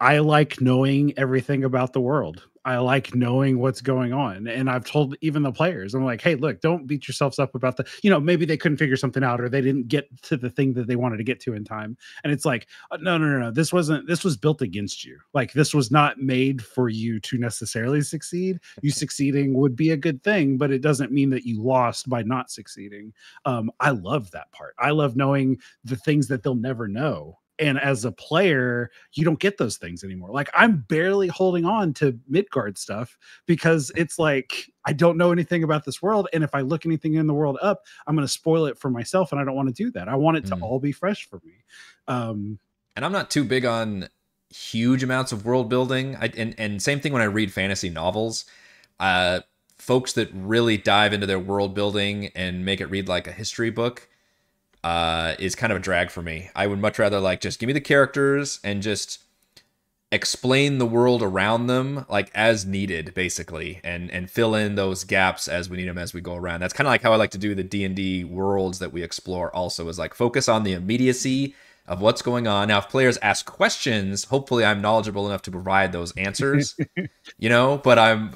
like knowing everything about the world. I like knowing what's going on. And I've told even the players, I'm like, hey, look, don't beat yourselves up about maybe they couldn't figure something out or they didn't get to the thing that they wanted to get to in time. And it's like, no. This was built against you. Like, this was not made for you to necessarily succeed. You succeeding would be a good thing, but it doesn't mean that you lost by not succeeding. I love that part. I love knowing the things that they'll never know. And as a player, you don't get those things anymore. Like, I'm barely holding on to Midgard stuff because it's like, I don't know anything about this world. And if I look anything in the world up, I'm going to spoil it for myself. And I don't want to do that. I want it to all be fresh for me. And I'm not too big on huge amounts of world building. And same thing when I read fantasy novels. Folks that really dive into their world building and make it read like a history book is kind of a drag for me. I would much rather like just give me the characters and just explain the world around them like as needed, basically, and fill in those gaps as we need them as we go around. That's kind of like how I like to do the D&D worlds that we explore also, is like focus on the immediacy of what's going on. Now, if players ask questions, hopefully I'm knowledgeable enough to provide those answers, but I'm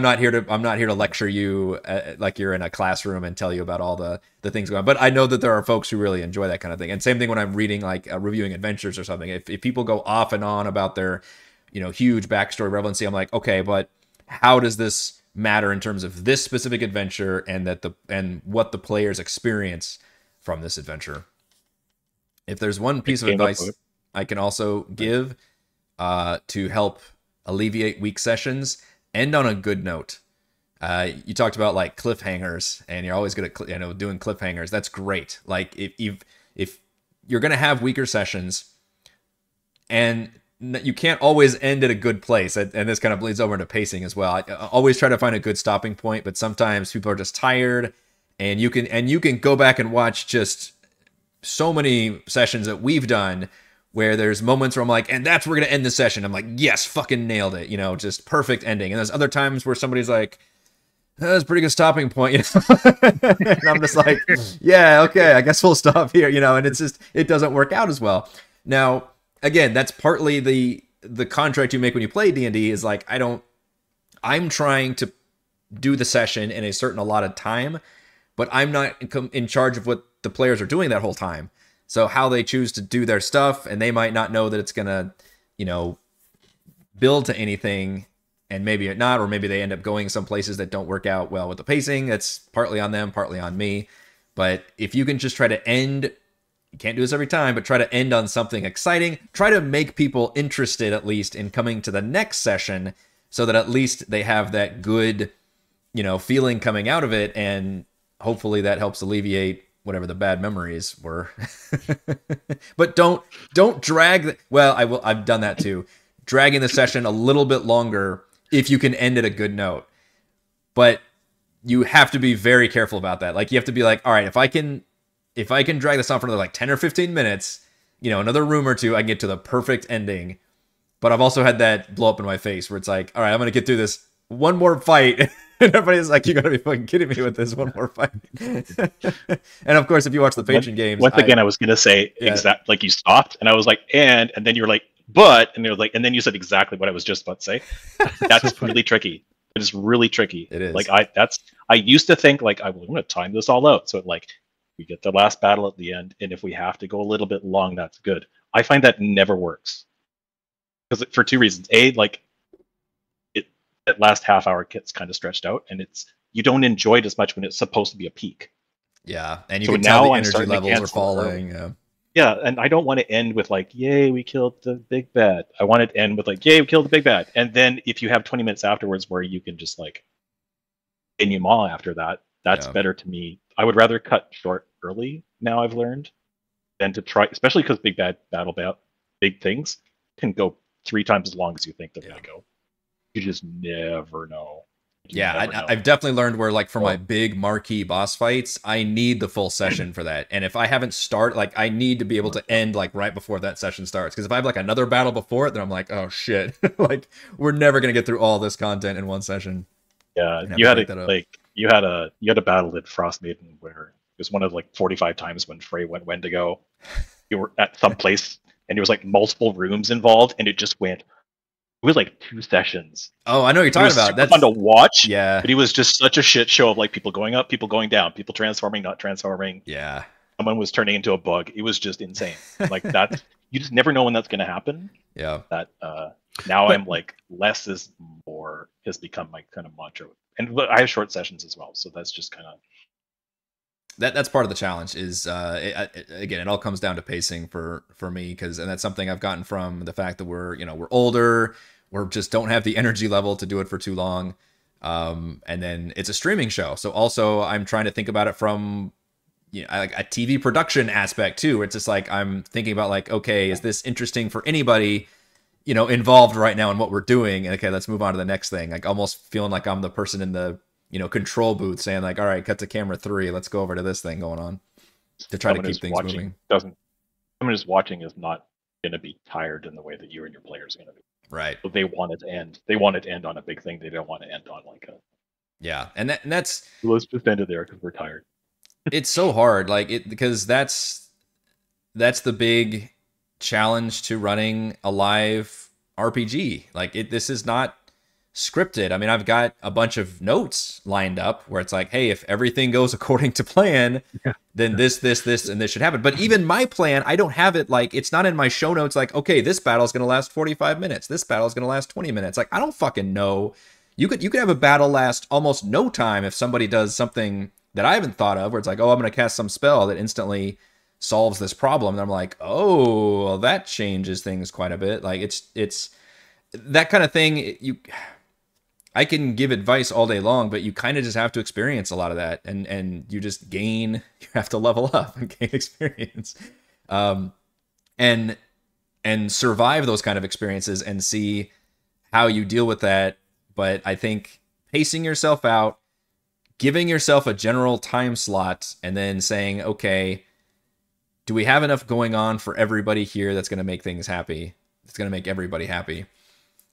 not here to lecture you like you're in a classroom and tell you about all the things going on. But I know that there are folks who really enjoy that kind of thing. And same thing when I'm reading, like reviewing adventures or something. If people go off and on about their, huge backstory relevancy, I'm like, okay, but how does this matter in terms of this specific adventure and what the players experience from this adventure? If there's one piece of advice I can also give to help alleviate weak sessions, end on a good note. You talked about like cliffhangers, and you're always good at doing cliffhangers. That's great. Like if you're gonna have weaker sessions, and you can't always end at a good place, and this kind of bleeds over into pacing as well. I always try to find a good stopping point, but sometimes people are just tired, and you can go back and watch just so many sessions that we've done where there's moments where I'm like, and that's where we're gonna end the session. I'm like, yes, fucking nailed it, just perfect ending. And there's other times where somebody's like, that's a pretty good stopping point, and I'm just like, yeah, okay, I guess we'll stop here, and it's just, it doesn't work out as well. Now, again, that's partly the contract you make when you play D&D is like, I'm trying to do the session in a certain allotted time, but I'm not in charge of what the players are doing that whole time. So how they choose to do their stuff, and they might not know that it's gonna, build to anything, and maybe it not, or maybe they end up going some places that don't work out well with the pacing. That's partly on them, partly on me. But if you can just try to end, you can't do this every time, but try to end on something exciting. Try to make people interested, at least, in coming to the next session, so that at least they have that good, feeling coming out of it, and hopefully that helps alleviate whatever the bad memories were. But don't drag I've done that too. Dragging the session a little bit longer if you can end at a good note. But you have to be very careful about that. Like, you have to be like, all right, if I can drag this on for another like 10 or 15 minutes, another room or two, I can get to the perfect ending. But I've also had that blow up in my face where it's like, all right, I'm going to get through this one more fight. And everybody's like, you gotta be fucking kidding me with this one more fight. And of course, if you watch the Patreon games, once again, I was gonna say exact, like, you stopped, and I was like, and then you're like, but, and you're like, and then you said exactly what I was just about to say. That's really tricky. It is really tricky. It is. Like, I used to think like, I'm gonna time this all out, so it like We get the last battle at the end, and if we have to go a little bit long, that's good. I find that never works because for two reasons. A, like that last half hour gets kind of stretched out, and you don't enjoy it as much when it's supposed to be a peak. Yeah, and you can tell the energy levels are falling. Yeah, and I don't want to end with like, "Yay, we killed the big bad." I want it to end with like, "Yay, we killed the big bad," and then if you have 20 minutes afterwards where you can just like denouement after that, that's better to me. I would rather cut short early. Now I've learned than to try, especially because big things can go 3 times as long as you think they're gonna go. You just never know. I've definitely learned where, like, for my big marquee boss fights, I need the full session for that. And if I haven't like, I need to be able to end like right before that session starts. Because if I have like another battle before it, then I'm like, oh shit, like we're never gonna get through all this content in one session. Yeah, you had a battle at Frost Maiden where it was one of like 45 times when Frey went Wendigo. You were at some place and there was like multiple rooms involved, and it just went. It was like 2 sessions. Oh, I know what you're talking about. That's fun to watch. Yeah, but it was just such a shit show of like people going up, people going down, people transforming, not transforming. Yeah, someone was turning into a bug. It was just insane. Like that, you just never know when that's going to happen. Yeah. That I'm like less is more has become my kind of mantra, and I have short sessions as well, so that's just kind of. That's part of the challenge is again, it all comes down to pacing for me, and that's something I've gotten from the fact that we're older, we just don't have the energy level to do it for too long, and then it's a streaming show, so also I'm trying to think about it from like a TV production aspect too. It's just like I'm thinking about like, okay, is this interesting for anybody involved right now in what we're doing? And okay, let's move on to the next thing. Like almost feeling like I'm the person in the control booth saying like, all right, cut to camera 3, let's go over to this thing going on, to try to keep things moving. Someone just watching is not going to be tired in the way that you and your players are going to be. Right. So they want it to end. They want it to end on a big thing. They don't want to end on like a. Yeah, and that's. Let's just end it there because we're tired. It's so hard, because that's the big challenge to running a live RPG. Like this is not scripted. I mean, I've got a bunch of notes lined up where it's like, hey, if everything goes according to plan, then this, and this should happen. But even my plan, I don't have it like, it's not in my show notes like, okay, this battle is going to last 45 minutes. This battle is going to last 20 minutes. Like, I don't fucking know. You could have a battle last almost no time if somebody does something that I haven't thought of, where it's like, oh, I'm going to cast some spell that instantly solves this problem. And I'm like, oh, well, that changes things quite a bit. Like it's that kind of thing. I can give advice all day long, but you kind of just have to experience a lot of that, and you just gain. You have to level up and gain experience, and survive those kind of experiences and see how you deal with that. But I think pacing yourself out, giving yourself a general time slot, and then saying, okay, do we have enough going on for everybody here that's going to make things happy? It's going to make everybody happy.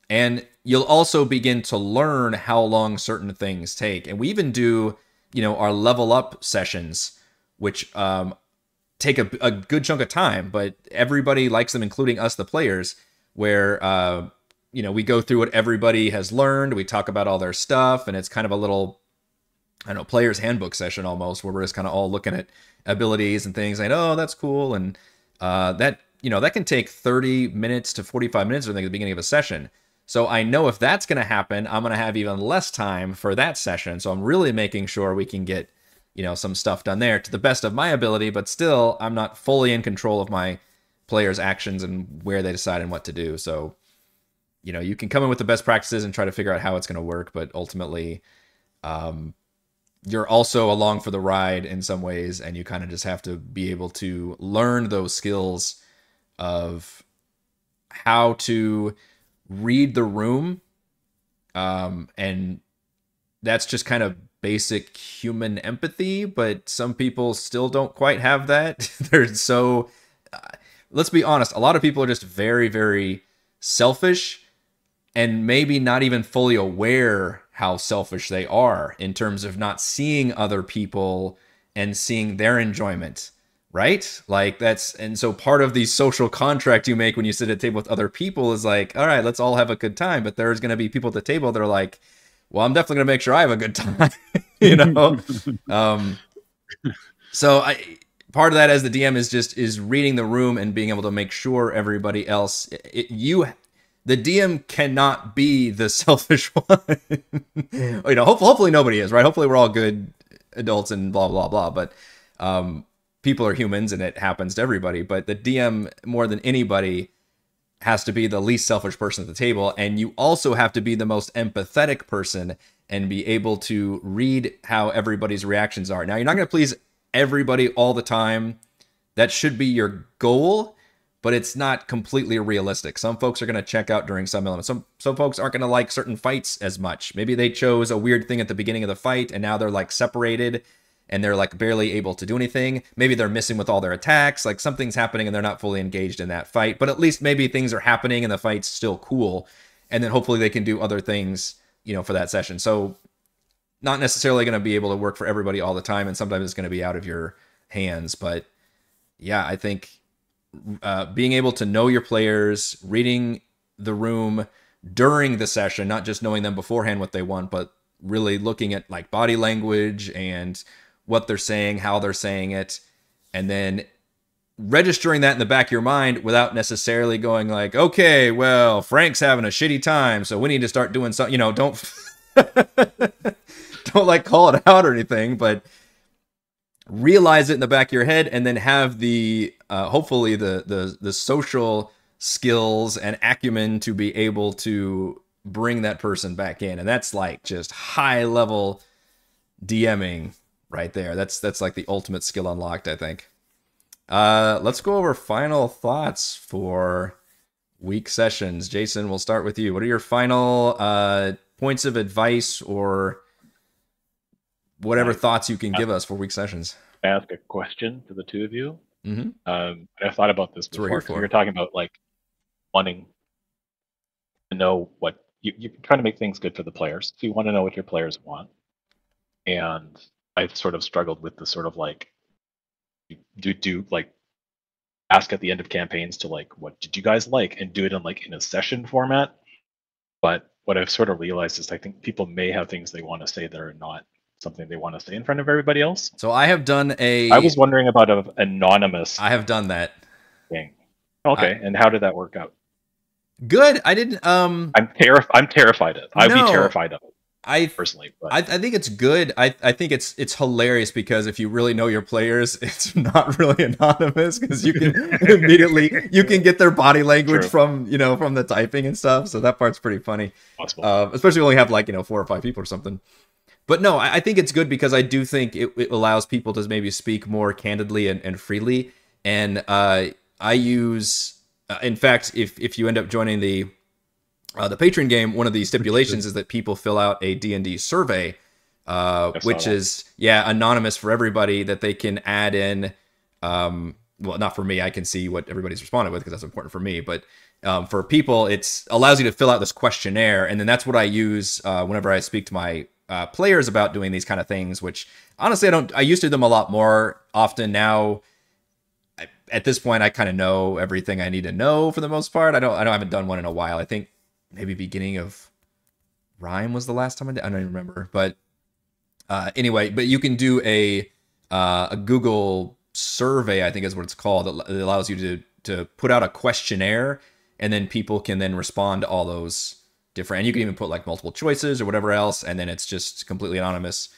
And you'll also begin to learn how long certain things take. And we even do, our level up sessions, which take a good chunk of time, but everybody likes them, including us, the players, where, we go through what everybody has learned. We talk about all their stuff, and it's kind of a little, player's handbook session almost, where we're just kind of all looking at abilities and things like, oh, that's cool. And that can take 30 minutes to 45 minutes, I think, at the beginning of a session. So I know if that's going to happen, I'm going to have even less time for that session. So I'm really making sure we can get, some stuff done there to the best of my ability, but still I'm not fully in control of my players' actions and where they decide and what to do. So, you can come in with the best practices and try to figure out how it's going to work, but ultimately, you're also along for the ride in some ways, and you kind of just have to be able to learn those skills of how to read the room, and that's just kind of basic human empathy, but some people still don't quite have that. They're so let's be honest, a lot of people are just very, very selfish, and maybe not even fully aware how selfish they are in terms of not seeing other people and seeing their enjoyment. Right? Like and so part of the social contract you make when you sit at a table with other people is like, all right, let's all have a good time. But there's going to be people at the table that are like, well, I'm definitely going to make sure I have a good time, So part of that as the DM is reading the room and being able to make sure everybody else, the DM cannot be the selfish one. Hopefully nobody is, right? Hopefully we're all good adults and blah, blah, blah. But people are humans and it happens to everybody. But the DM, more than anybody, has to be the least selfish person at the table. And you also have to be the most empathetic person and be able to read how everybody's reactions are. Now, you're not going to please everybody all the time. That should be your goal, but it's not completely realistic. Some folks are going to check out during some elements. Some folks aren't going to like certain fights as much. Maybe they chose a weird thing at the beginning of the fight and now they're like separated and they're like barely able to do anything. Maybe they're missing with all their attacks. Like something's happening and they're not fully engaged in that fight, but at least maybe things are happening and the fight's still cool. And then hopefully they can do other things, for that session. So not necessarily going to be able to work for everybody all the time. And sometimes it's going to be out of your hands. But yeah, I think being able to know your players, reading the room during the session, not just knowing them beforehand what they want, but really looking at like body language and what they're saying, how they're saying it, and then registering that in the back of your mind without necessarily going like, okay, well, Frank's having a shitty time, so we need to start doing something, don't don't like call it out or anything, but realize it in the back of your head and then have the hopefully the social skills and acumen to be able to bring that person back in. And that's like just high level DMing right there. That's like the ultimate skill unlocked, I think. Let's go over final thoughts for week sessions. Jason, we'll start with you. What are your final points of advice or whatever thoughts you can give us for week sessions? Ask a question to the two of you. Mm-hmm. I've thought about this before. So you're talking about like wanting to know what you're trying to make things good for the players. So you want to know what your players want. And I've sort of struggled with the sort of like do like ask at the end of campaigns to like, what did you guys like, and do it in a session format. But what I've sort of realized is I think people may have things they want to say that are not something they want to say in front of everybody else. So I have done I was wondering about an anonymous. I have done that thing. Okay, and how did that work out? Good. I didn't. I'm terrified of it. I'd be terrified of it. Personally, but I think it's good. I think it's hilarious because if you really know your players, it's not really anonymous because you can immediately get their body language from the typing and stuff. So that part's pretty funny. Especially when we have like 4 or 5 people or something. But no, I think it's good because I do think it allows people to maybe speak more candidly and freely. And I use, in fact, if you end up joining the Patreon game, one of the stipulations is that people fill out a D&D survey, which is anonymous for everybody, that they can add in. Well, not for me. I can see what everybody's responded with because that's important for me. But for people, it allows you to fill out this questionnaire, and then that's what I use whenever I speak to my players about doing these kind of things. Which honestly, I used to do them a lot more often. Now, at this point, I kind of know everything I need to know for the most part. I haven't done one in a while. I think maybe beginning of Rime was the last time I did. I don't even remember. But anyway, but you can do a Google survey, I think is what it's called. It allows you to put out a questionnaire, and then people can then respond to all those different. And you can even put like multiple choices or whatever else, and then it's just completely anonymous.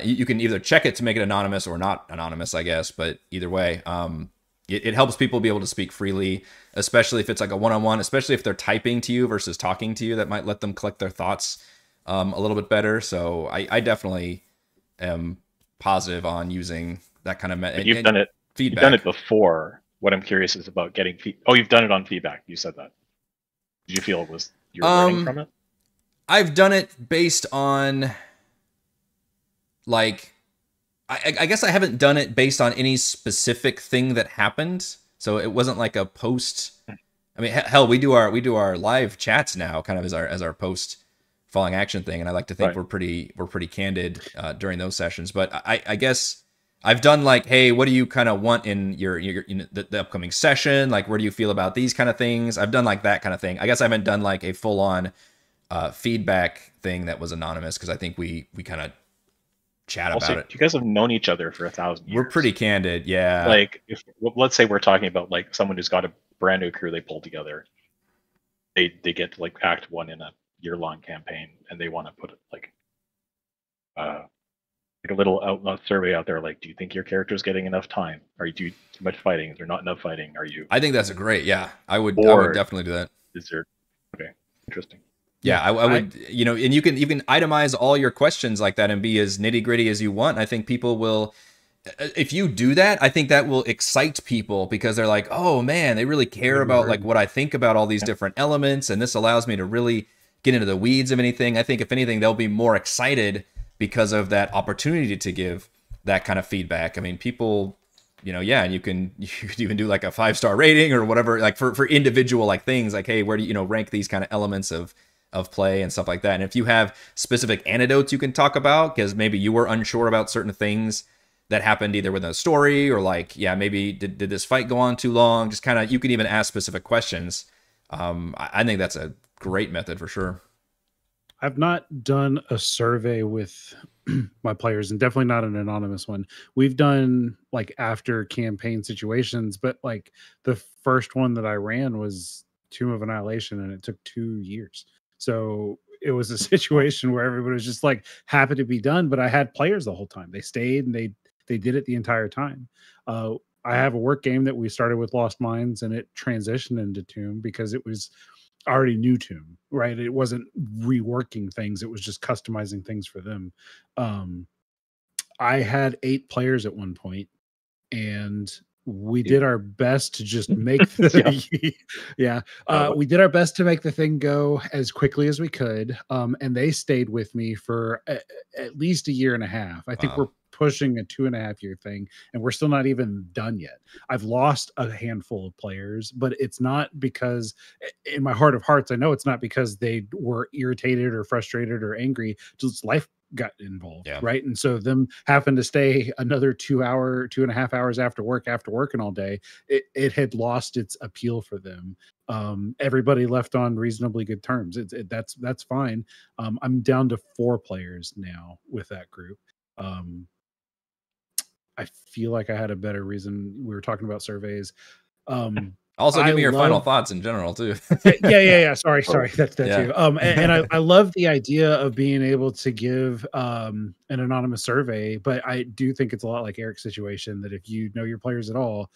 You can either check it to make it anonymous or not anonymous, I guess. But either way, it helps people be able to speak freely, especially if it's like a one-on-one, especially if they're typing to you versus talking to you. That might let them collect their thoughts a little bit better. So I definitely am positive on using that kind of you've done it. Feedback. You've done it before. What I'm curious is about getting you've done it on feedback. You said that. Did you feel it was you're learning from it? I've done it based on like. I guess I haven't done it based on any specific thing that happened. So it wasn't like a post. I mean, hell, we do our live chats now kind of as our post falling action thing. And I like to think we're pretty candid during those sessions. But I guess I've done like, hey, what do you kind of want in your the upcoming session? Like, where do you feel about these kind of things? I've done like that kind of thing. I guess I haven't done like a full on feedback thing that was anonymous because I think we kind of chat Also, about it. you guys have known each other for 1,000 years. We're pretty candid, yeah. Like, if let's say we're talking about like someone who's got a brand new crew they pull together, they get to like Act 1 in a year-long campaign, and they want to put like a little outlaw survey out there, like, do you think your character's getting enough time? Are you doing too much fighting? Is there not enough fighting? Are you? I think that's a great, yeah. I would definitely do that. Is there? Okay, interesting. Yeah, I would, you know, and you can itemize all your questions like that and be as nitty gritty as you want. I think people will, if you do that, I think that will excite people because they're like, oh man, they really care about like what I think about all these different elements, and this allows me to really get into the weeds of anything. I think if anything, they'll be more excited because of that opportunity to give that kind of feedback. I mean, people, you know, yeah, and you could even do like a 5-star rating or whatever, like for individual like things, like, hey, where do you know rank these kind of elements of play and stuff like that. And if you have specific anecdotes you can talk about, because maybe you were unsure about certain things that happened either within a story or like, yeah, maybe did this fight go on too long? Just kind of, you can even ask specific questions. I think that's a great method for sure. I've not done a survey with my players, and definitely not an anonymous one. We've done like after campaign situations, but like the first one that I ran was Tomb of Annihilation, and it took 2 years. So it was a situation where everybody was just like happy to be done, but I had players the whole time. They stayed and they did it the entire time. I have a work game that we started with Lost Mines, and it transitioned into Tomb because it was already new Tomb, right? It wasn't reworking things, it was just customizing things for them. I had 8 players at one point, and we did our best to just make we did our best to make the thing go as quickly as we could, and they stayed with me for at least a year and a half. I think we're pushing a 2.5-year thing, and we're still not even done yet. I've lost a handful of players, but it's not because, in my heart of hearts, I know it's not because they were irritated or frustrated or angry. Just life got involved, right? And so them having to stay another 2.5 hours after working all day, it had lost its appeal for them. Everybody left on reasonably good terms. That's fine. I'm down to 4 players now with that group. I feel like I had a better reason. We were talking about surveys. Also, give me your final thoughts in general too. yeah. Sorry. That's that too. And I love the idea of being able to give an anonymous survey, but I do think it's a lot like Eric's situation, that if you know your players at all,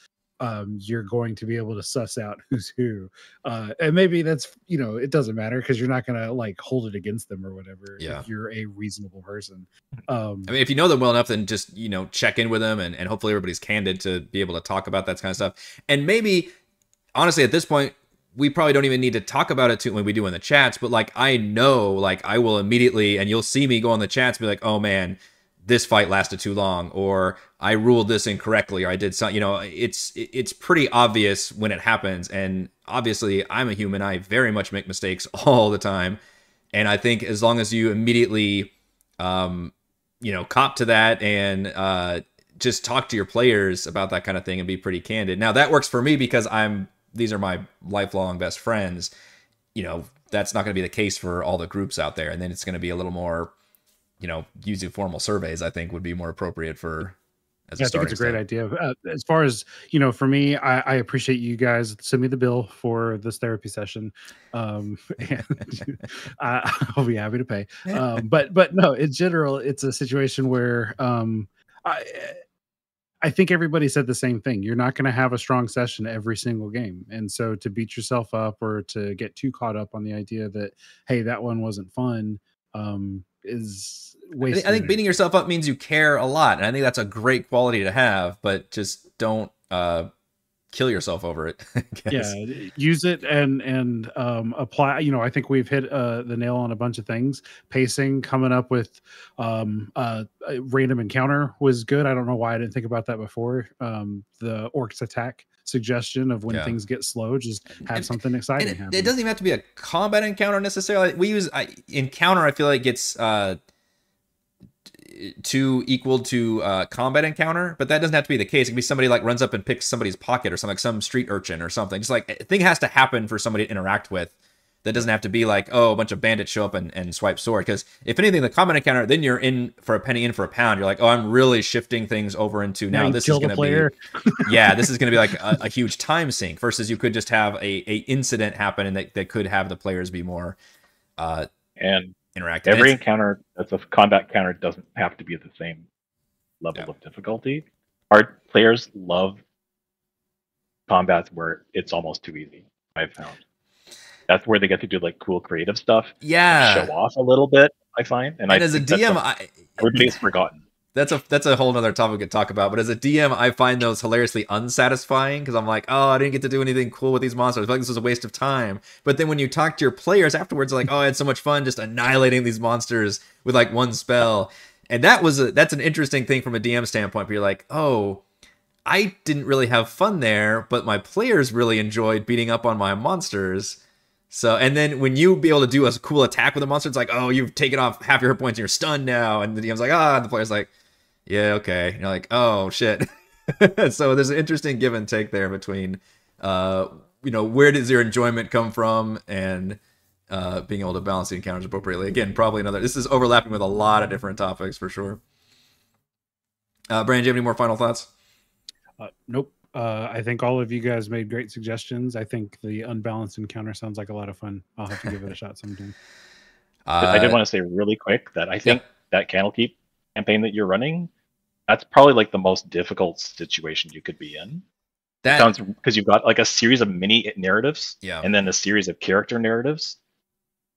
you're going to be able to suss out who's who. And maybe that's, you know, it doesn't matter because you're not going to like hold it against them or whatever. Yeah. If you're a reasonable person. I mean, if you know them well enough, then just, you know, check in with them, and hopefully everybody's candid to be able to talk about that kind of stuff. And maybe, honestly, at this point, we probably don't even need to talk about it too when we do in the chats, but like, I know, like, I will immediately, and you'll see me go on the chats and be like, oh man, this fight lasted too long, or I ruled this incorrectly, or I did something, you know, it's pretty obvious when it happens. And obviously I'm a human. I very much make mistakes all the time. And I think as long as you immediately, you know, cop to that and just talk to your players about that kind of thing and be pretty candid. Now that works for me because these are my lifelong best friends. You know, that's not going to be the case for all the groups out there. And then it's going to be a little more, you know, using formal surveys, I think would be more appropriate for as a starting. I think it's a great idea. As far as, you know, for me, I appreciate you guys. Send me the bill for this therapy session. And I'll be happy to pay. But no, in general, it's a situation where I think everybody said the same thing. You're not going to have a strong session every single game. And so to beat yourself up or to get too caught up on the idea that, hey, that one wasn't fun, is wasted. I think beating yourself up means you care a lot. And I think that's a great quality to have, but just don't kill yourself over it. Yeah, use it and apply. You know, I think we've hit the nail on a bunch of things. Pacing, coming up with a random encounter was good. I don't know why I didn't think about that before. The orcs attack suggestion of when things get slow, just have something exciting happen. It doesn't even have to be a combat encounter necessarily. We use encounter, I feel like it's too equal to combat encounter, but that doesn't have to be the case. It can be somebody like runs up and picks somebody's pocket or something, like some street urchin or something. Just like a thing has to happen for somebody to interact with That doesn't have to be like, oh, a bunch of bandits show up and swipe sword. Because if anything, the combat encounter, then you're in for a penny, in for a pound. You're like, oh, I'm really shifting things over into now. This is going to be, yeah, this is going to be like a huge time sink. Versus you could just have a incident happen and that could have the players be more and interactive. Every encounter that's a combat encounter doesn't have to be at the same level of difficulty. Our players love combats where it's almost too easy. I've found that's where they get to do like cool creative stuff. Yeah, show off a little bit. I find, and as a DM, everybody's forgotten. That's a whole other topic we could talk about. But as a DM, I find those hilariously unsatisfying because I'm like, oh, I didn't get to do anything cool with these monsters. I feel like this was a waste of time. But then when you talk to your players afterwards, like, oh, I had so much fun just annihilating these monsters with like one spell. And that's an interesting thing from a DM standpoint. Where you're like, oh, I didn't really have fun there, but my players really enjoyed beating up on my monsters. So, and then when you be able to do a cool attack with a monster, it's like, oh, you've taken off half your hit points and you're stunned now. And the DM's like, and the player's like, yeah, okay. And you're like, oh, shit. So there's an interesting give and take there between, where does your enjoyment come from and being able to balance the encounters appropriately. Again, probably this is overlapping with a lot of different topics for sure. Brandon, do you have any more final thoughts? Nope. I think all of you guys made great suggestions. I think the unbalanced encounter sounds like a lot of fun. I'll have to give it a shot sometime. I did want to say really quick that I think that Candlekeep campaign that you're running, that's probably like the most difficult situation you could be in. That sounds, because you've got like a series of mini narratives, and then a series of character narratives.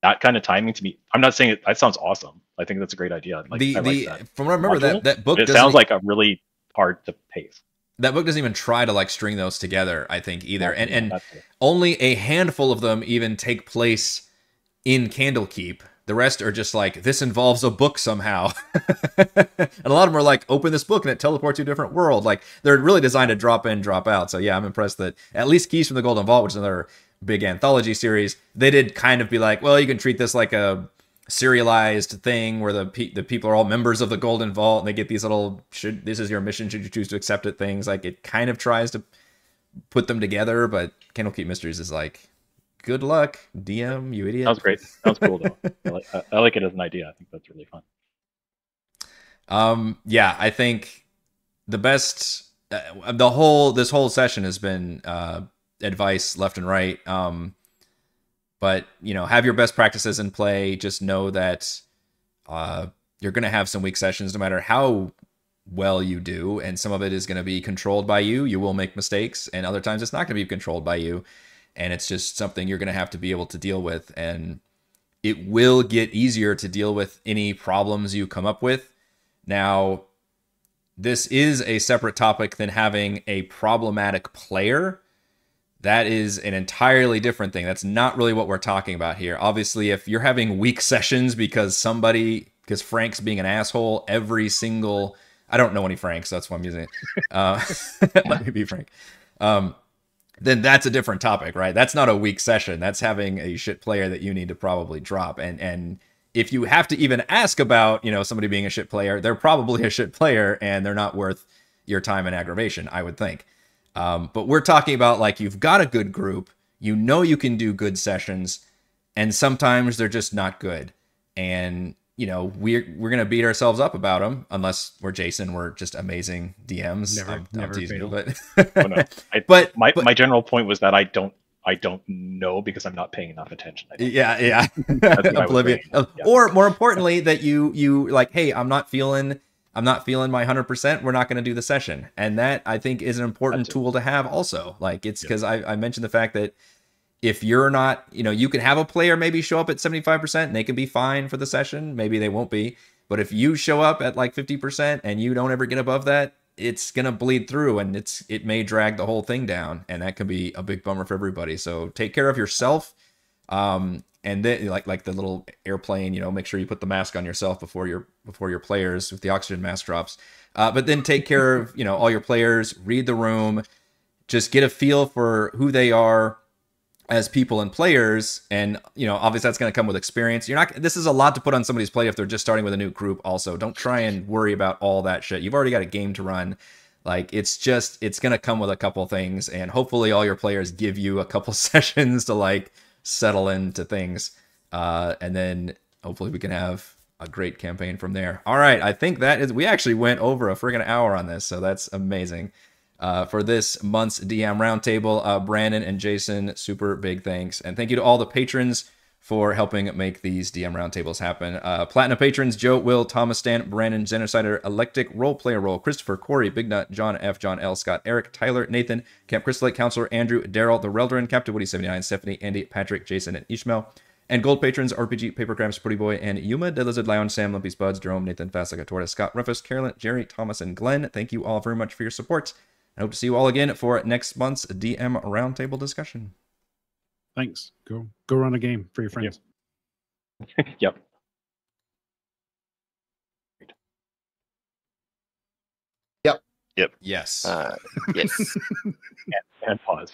That kind of timing, to me, I'm not saying that sounds awesome. I think that's a great idea. Like, I like that. From what I remember, that book, it sounds like a really hard to pace. That book doesn't even try to like string those together, I think, either. And only a handful of them even take place in Candlekeep. The rest are just like, this involves a book somehow. And a lot of them are like, open this book and it teleports to a different world. Like, they're really designed to drop in, drop out. So yeah, I'm impressed that at least Keys from the Golden Vault, which is another big anthology series, they did kind of be like, well, you can treat this like a serialized thing where the people are all members of the Golden Vault and they get these little, this is your mission, should you choose to accept it, things. Like, it kind of tries to put them together, but Candlekeep Mysteries is like, good luck, DM, you idiot. Sounds great. Sounds cool though. I like it as an idea. I think that's really fun. Yeah, I think the best, this whole session has been advice left and right. But, have your best practices in play. Just know that you're going to have some weak sessions no matter how well you do. And some of it is going to be controlled by you. You will make mistakes. And other times it's not going to be controlled by you. And it's just something you're going to have to be able to deal with. And it will get easier to deal with any problems you come up with. Now, this is a separate topic than having a problematic player. That is an entirely different thing. That's not really what we're talking about here. Obviously, if you're having weak sessions because Frank's being an asshole every single... I don't know any Franks, so that's why I'm using it. Let me be Frank. Then that's a different topic, right? That's not a weak session. That's having a shit player that you need to probably drop. And if you have to even ask about, somebody being a shit player, they're probably a shit player and they're not worth your time and aggravation, I would think. But we're talking about like, you've got a good group, you can do good sessions, and sometimes they're just not good. And, we're going to beat ourselves up about them unless we're Jason. We're just amazing DMs. Never teasing you, fail. but oh, no. But my general point was that I don't know because I'm not paying enough attention. Yeah. Oblivion. Or more importantly, that you like, hey, I'm not feeling my 100%. We're not going to do the session. And that, I think, is an important tool to have also. Like, it's because I mentioned the fact that if you're not, you can have a player maybe show up at 75% and they can be fine for the session. Maybe they won't be. But if you show up at like 50% and you don't ever get above that, it's going to bleed through and it may drag the whole thing down. And that can be a big bummer for everybody. So take care of yourself. And then like the little airplane, make sure you put the mask on yourself before your players with the oxygen mask drops. But then take care of, all your players, read the room, just get a feel for who they are as people and players. And, obviously that's going to come with experience. This is a lot to put on somebody's plate if they're just starting with a new group. Also, don't try and worry about all that shit. You've already got a game to run. Like, it's going to come with a couple things, and hopefully all your players give you a couple sessions to like settle into things. And then hopefully we can have a great campaign from there. All right, I think that is, we actually went over a friggin' hour on this, so that's amazing. For this month's DM Roundtable, Brandon and Jason, super big thanks. And thank you to all the patrons for helping make these DM Roundtables happen. Platinum patrons, Joe, Will, Thomas Stan, Brandon, Genocider, Electric, Role Player Role, Christopher, Corey, Big Nut, John F., John L., Scott, Eric, Tyler, Nathan, Camp Crystalite, Counselor, Andrew, Daryl, The Reldrin, Captain Woody 79, Stephanie, Andy, Patrick, Jason, and Ishmael. And gold patrons, RPG, Papergrams, Pretty Boy, and Yuma, Dead Lizard, Lion, Sam, Lumpy's Buds, Jerome, Nathan, Fast Like a Tortoise, Scott, Rufus, Carolyn, Jerry, Thomas, and Glenn. Thank you all very much for your support. I hope to see you all again for next month's DM Roundtable discussion. Thanks. Go run a game for your friends. Yep. Yes. Yes. And pause.